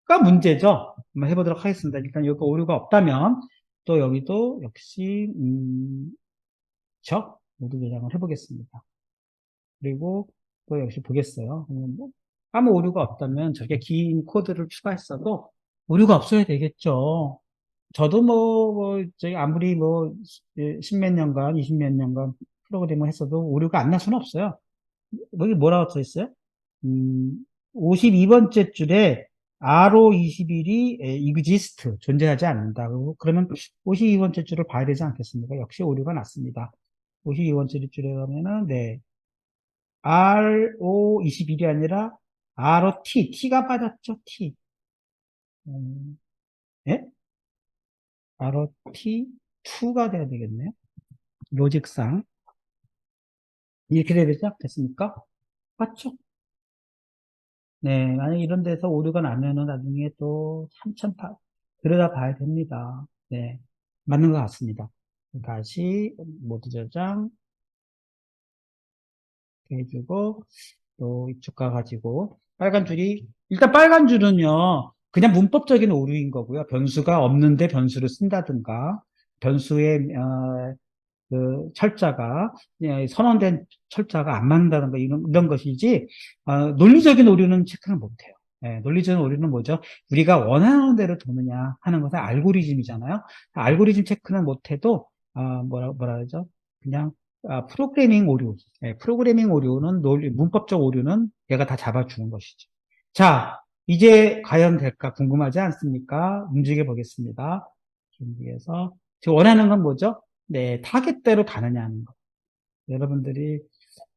가 문제죠. 한번 해보도록 하겠습니다. 일단 여기 오류가 없다면 또 여기도 역시 모두 저장을 해보겠습니다. 그리고 또 역시 보겠어요. 아무 오류가 없다면 저게 긴 코드를 추가했어도 오류가 없어야 되겠죠. 저도 저희 아무리 십몇 년간, 이십 몇 년간 프로그래밍을 했어도 오류가 안 날 수는 없어요. 여기 뭐라고 써 있어요? 52번째 줄에 RO21이 exist, 존재하지 않는다. 그러면 52번째 줄을 봐야 되지 않겠습니까? 역시 오류가 났습니다. 52번째 줄에 가면은, 네. RO21이 아니라 T가 빠졌죠, T. 예? ROT2가 돼야 되겠네요. 로직상. 이렇게 돼야 되지 않겠습니까? 맞죠? 네, 만약 이런 데서 오류가 나면은 나중에 또 한참 들여다봐야 됩니다. 네, 맞는 것 같습니다. 다시 모두 저장 해주고 또 이쪽 가가지고 일단 빨간 줄은요, 그냥 문법적인 오류인 거고요. 변수가 없는데 변수를 쓴다든가, 변수의 철자가 선언된 철자가 안 맞는다든가 이런 것이지, 논리적인 오류는 체크를 못해요. 논리적인 오류는 뭐죠? 우리가 원하는 대로 도느냐 하는 것은 알고리즘이잖아요. 알고리즘 체크는 못해도 뭐라 그러죠? 그냥 프로그래밍 오류, 프로그래밍 오류는 문법적 오류는 얘가 다 잡아주는 것이죠. 자, 이제 과연 될까 궁금하지 않습니까? 움직여 보겠습니다. 준비해서 지금 원하는 건 뭐죠? 네, 타겟대로 가느냐는 거. 여러분들이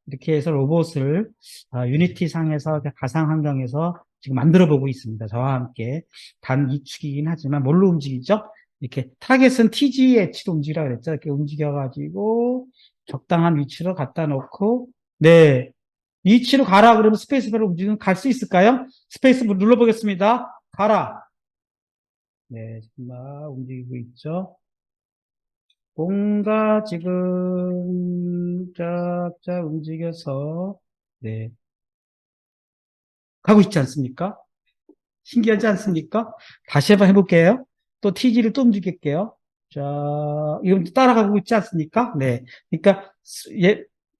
이렇게 해서 로봇을 유니티 상에서 가상 환경에서 지금 만들어 보고 있습니다. 저와 함께 단 2축이긴 하지만 뭘로 움직이죠? 이렇게 타겟은 TGH로 움직이라 그랬죠. 이렇게 움직여가지고 적당한 위치로 갖다 놓고, 네, 위치로 가라 그러면 스페이스바로 움직이면 갈 수 있을까요? 스페이스바 눌러보겠습니다. 가라. 네, 지금 막 움직이고 있죠. 뭔가 지금 쫙쫙 움직여서 네, 가고 있지 않습니까? 신기하지 않습니까? 다시 한번 해볼게요. 또 TG를 또 움직일게요. 자, 이거 따라가고 있지 않습니까? 네. 그러니까,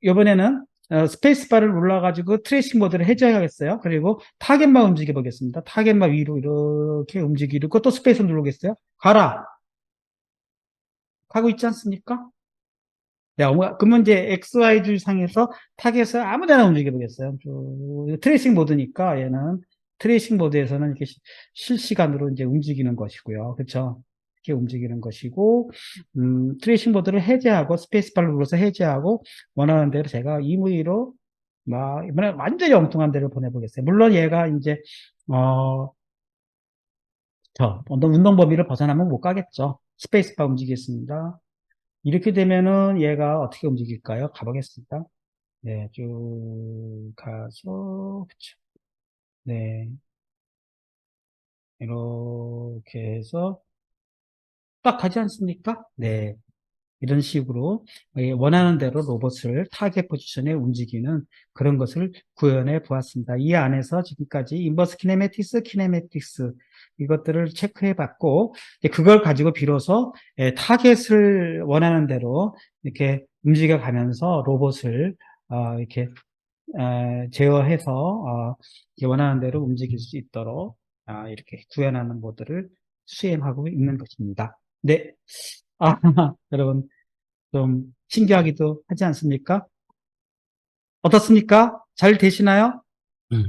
이번에는 스페이스바를 눌러가지고 트레이싱 모드를 해제하겠어요. 그리고 타겟만 움직여 보겠습니다. 타겟만 위로 이렇게 움직이고 또 스페이스 누르겠어요. 가라. 가고 있지 않습니까? 네, 그러면 이제 XY줄 상에서 타겟을 아무 데나 움직여 보겠어요. 트레이싱 모드니까 얘는 트레이싱 모드에서는 이렇게 실시간으로 이제 움직이는 것이고요. 그렇죠? 이렇게 움직이는 것이고, 트레이싱 모드를 해제하고 스페이스바를 눌러서 해제하고 원하는 대로 제가 임의로 막 이번에 완전히 엉뚱한 데를 보내보겠어요. 물론 얘가 이제 어, 운동 범위를 벗어나면 못 가겠죠. 스페이스바 움직이겠습니다. 이렇게 되면은 얘가 어떻게 움직일까요? 가보겠습니다. 네, 쭉 가서, 그쵸. 네, 이렇게 해서 딱 가지 않습니까? 네, 이런 식으로 원하는 대로 로봇을 타겟 포지션에 움직이는 그런 것을 구현해 보았습니다. 이 안에서 지금까지 인버스 키네매틱스, 키네매틱스 이것들을 체크해 봤고, 그걸 가지고 비로소 타겟을 원하는 대로 이렇게 움직여 가면서 로봇을 이렇게 제어해서 원하는 대로 움직일 수 있도록 이렇게 구현하는 모드를 수행하고 있는 것입니다. 네. 아, 여러분 좀 신기하기도 하지 않습니까? 어떻습니까? 잘 되시나요? 음.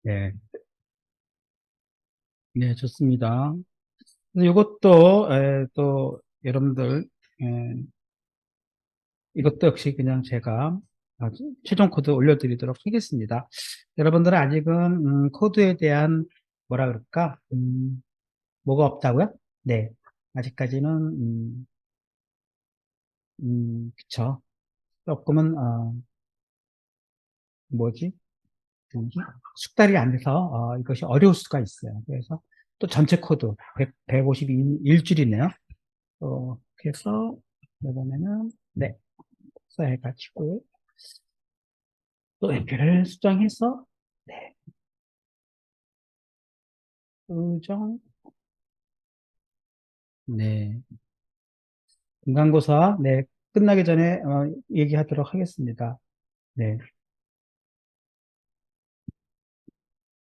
네, 네, 좋습니다. 이것도 또 여러분들 이것도 역시 그냥 제가 최종 코드 올려드리도록 하겠습니다. 여러분들은 아직은 코드에 대한 뭐라 그럴까? 뭐가 없다고요? 네, 아직까지는 그쵸. 조금은 뭐지? 숙달이 안 돼서 이것이 어려울 수가 있어요. 그래서 또 전체 코드 151줄이네요. 그래서 이번에는 네, 써해가지고 또 앱표를 수정해서 네, 수정 네, 중간고사 네, 끝나기 전에 얘기하도록 하겠습니다. 네,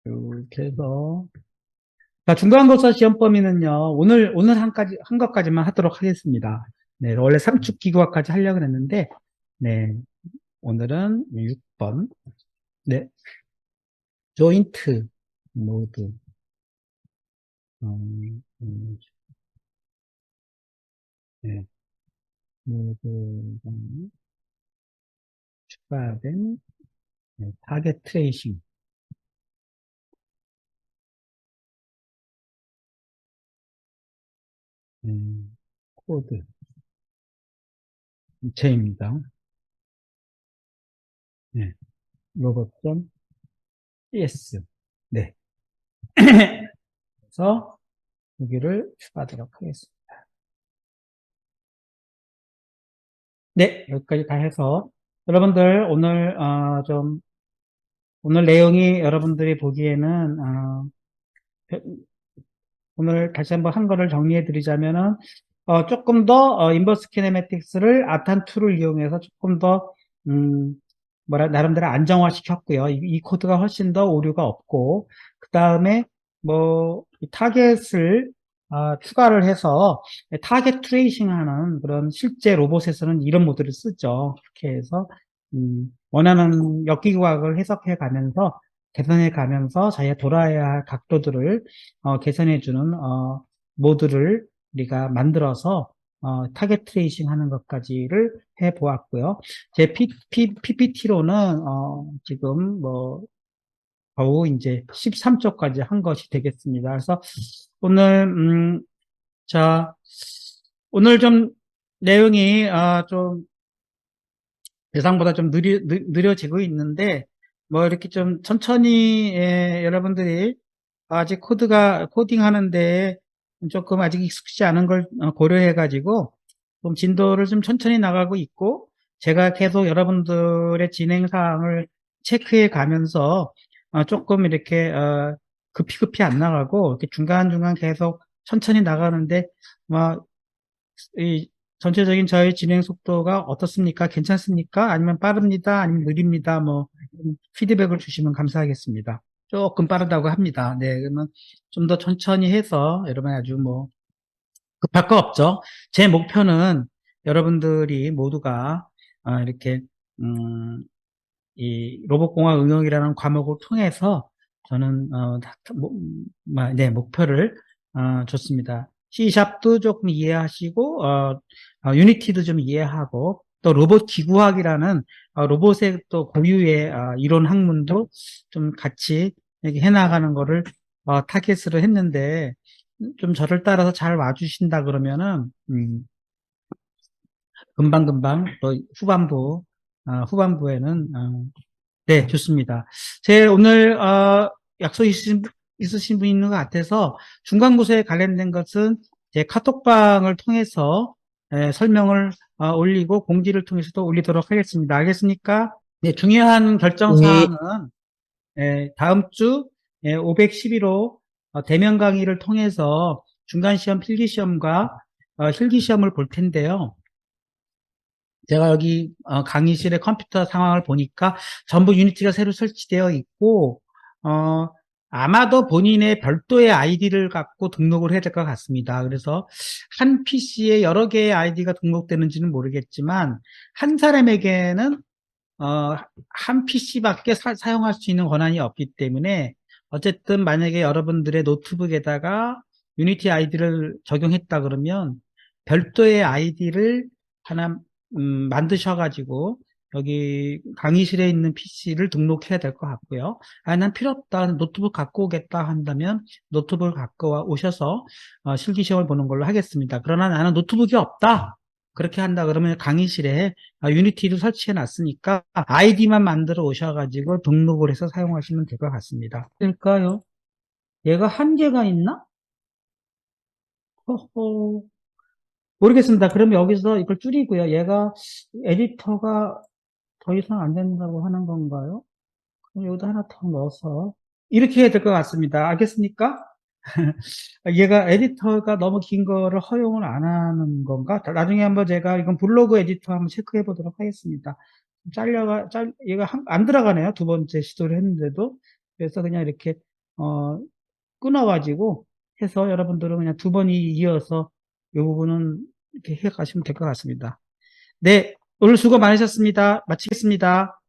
이렇게 해서 자, 중간고사 시험 범위는요, 오늘 한 것까지만 하도록 하겠습니다. 네, 원래 삼축 기구화까지 하려고 했는데, 네, 오늘은 6번. 네, 조인트 모드. 음, 네, 모드가 추가된 네, 타겟 트레이싱. 코드. 제입니다. 네, 로봇.cs. 네. 그래서 여기를 추가하도록 하겠습니다. 네, 여기까지 다 해서 여러분들 오늘 내용이 여러분들이 보기에는 오늘 다시 한번 한 거를 정리해 드리자면은 조금 더 인버스 키네매틱스를 아탄 툴을 이용해서 조금 더 나름대로 안정화 시켰고요. 이 코드가 훨씬 더 오류가 없고 그 다음에 이 타겟을 추가를 해서 타겟 트레이싱 하는 그런 실제 로봇에서는 이런 모드를 쓰죠. 그렇게 해서 원하는 역기구학을 해석해 가면서 개선해 가면서 자기가 돌아야 할 각도들을 개선해 주는 모드를 우리가 만들어서 타겟 트레이싱 하는 것까지를 해 보았고요. 제 PPT로는 지금 겨우 이제 13쪽까지 한 것이 되겠습니다. 그래서 오늘 자 오늘 좀 내용이 좀 예상보다 좀 느려지고 있는데, 이렇게 좀 천천히, 여러분들이 아직 코딩 하는데 조금 아직 익숙지 않은 걸 고려해가지고, 좀 진도를 좀 천천히 나가고 있고, 제가 계속 여러분들의 진행 사항을 체크해 가면서, 조금 이렇게, 급히 안 나가고 이렇게 중간중간 계속 천천히 나가는데 뭐 이 전체적인 저희 진행 속도가 어떻습니까? 괜찮습니까? 아니면 빠릅니다? 아니면 느립니다? 뭐 피드백을 주시면 감사하겠습니다. 조금 빠르다고 합니다. 네, 그러면 좀 더 천천히 해서 여러분 아주 뭐 급할 거 없죠. 제 목표는 여러분들이 모두가 이렇게 음, 이 로봇공학 응용이라는 과목을 통해서 저는 네, 목표를 줬습니다. C샵도 조금 이해하시고 유니티도 좀 이해하고 또 로봇 기구학이라는 로봇의 또 고유의 이론 학문도 좀 같이 이렇게 해나가는 거를 타겟으로 했는데 좀 저를 따라서 잘 와주신다 그러면은 금방금방 또 후반부에는 네, 좋습니다. 제 오늘 약속 있으신 분 있는 것 같아서 중간고사에 관련된 것은 제 카톡방을 통해서 설명을 올리고 공지를 통해서도 올리도록 하겠습니다. 알겠습니까? 네, 중요한
네,
결정사항은 다음 주 511호 대면 강의를 통해서 중간시험, 필기시험과 실기시험을 볼 텐데요. 제가 여기 강의실의 컴퓨터 상황을 보니까 전부 유니티가 새로 설치되어 있고 아마도 본인의 별도의 아이디를 갖고 등록을 해야 될 것 같습니다. 그래서 한 PC에 여러 개의 아이디가 등록되는지는 모르겠지만 한 사람에게는 한 PC밖에 사용할 수 있는 권한이 없기 때문에 어쨌든 만약에 여러분들의 노트북에다가 유니티 아이디를 적용했다 그러면 별도의 아이디를 하나 만드셔가지고 여기 강의실에 있는 PC를 등록해야 될 것 같고요. 난 필요 없다. 노트북 갖고 오겠다 한다면 노트북을 갖고 오셔서 실기시험을 보는 걸로 하겠습니다. 그러나 나는 노트북이 없다. 그렇게 한다 그러면 강의실에 유니티를 설치해 놨으니까 아이디만 만들어 오셔가지고 등록을 해서 사용하시면 될 것 같습니다. 될까요? 얘가 한계가 있나? 허허. 모르겠습니다. 그럼 여기서 이걸 줄이고요. 얘가 에디터가 더 이상 안 된다고 하는 건가요? 그럼 여기다 하나 더 넣어서 이렇게 해야 될 것 같습니다. 알겠습니까? 얘가 에디터가 너무 긴 거를 허용을 안 하는 건가? 나중에 한번 제가 이건 블로그 에디터 한번 체크해 보도록 하겠습니다. 얘가 안 들어가네요. 두 번째 시도를 했는데도. 그래서 그냥 이렇게, 끊어가지고 해서 여러분들은 그냥 두 번이 이어서 이 부분은 이렇게 해 가시면 될 것 같습니다. 네. 오늘 수고 많으셨습니다. 마치겠습니다.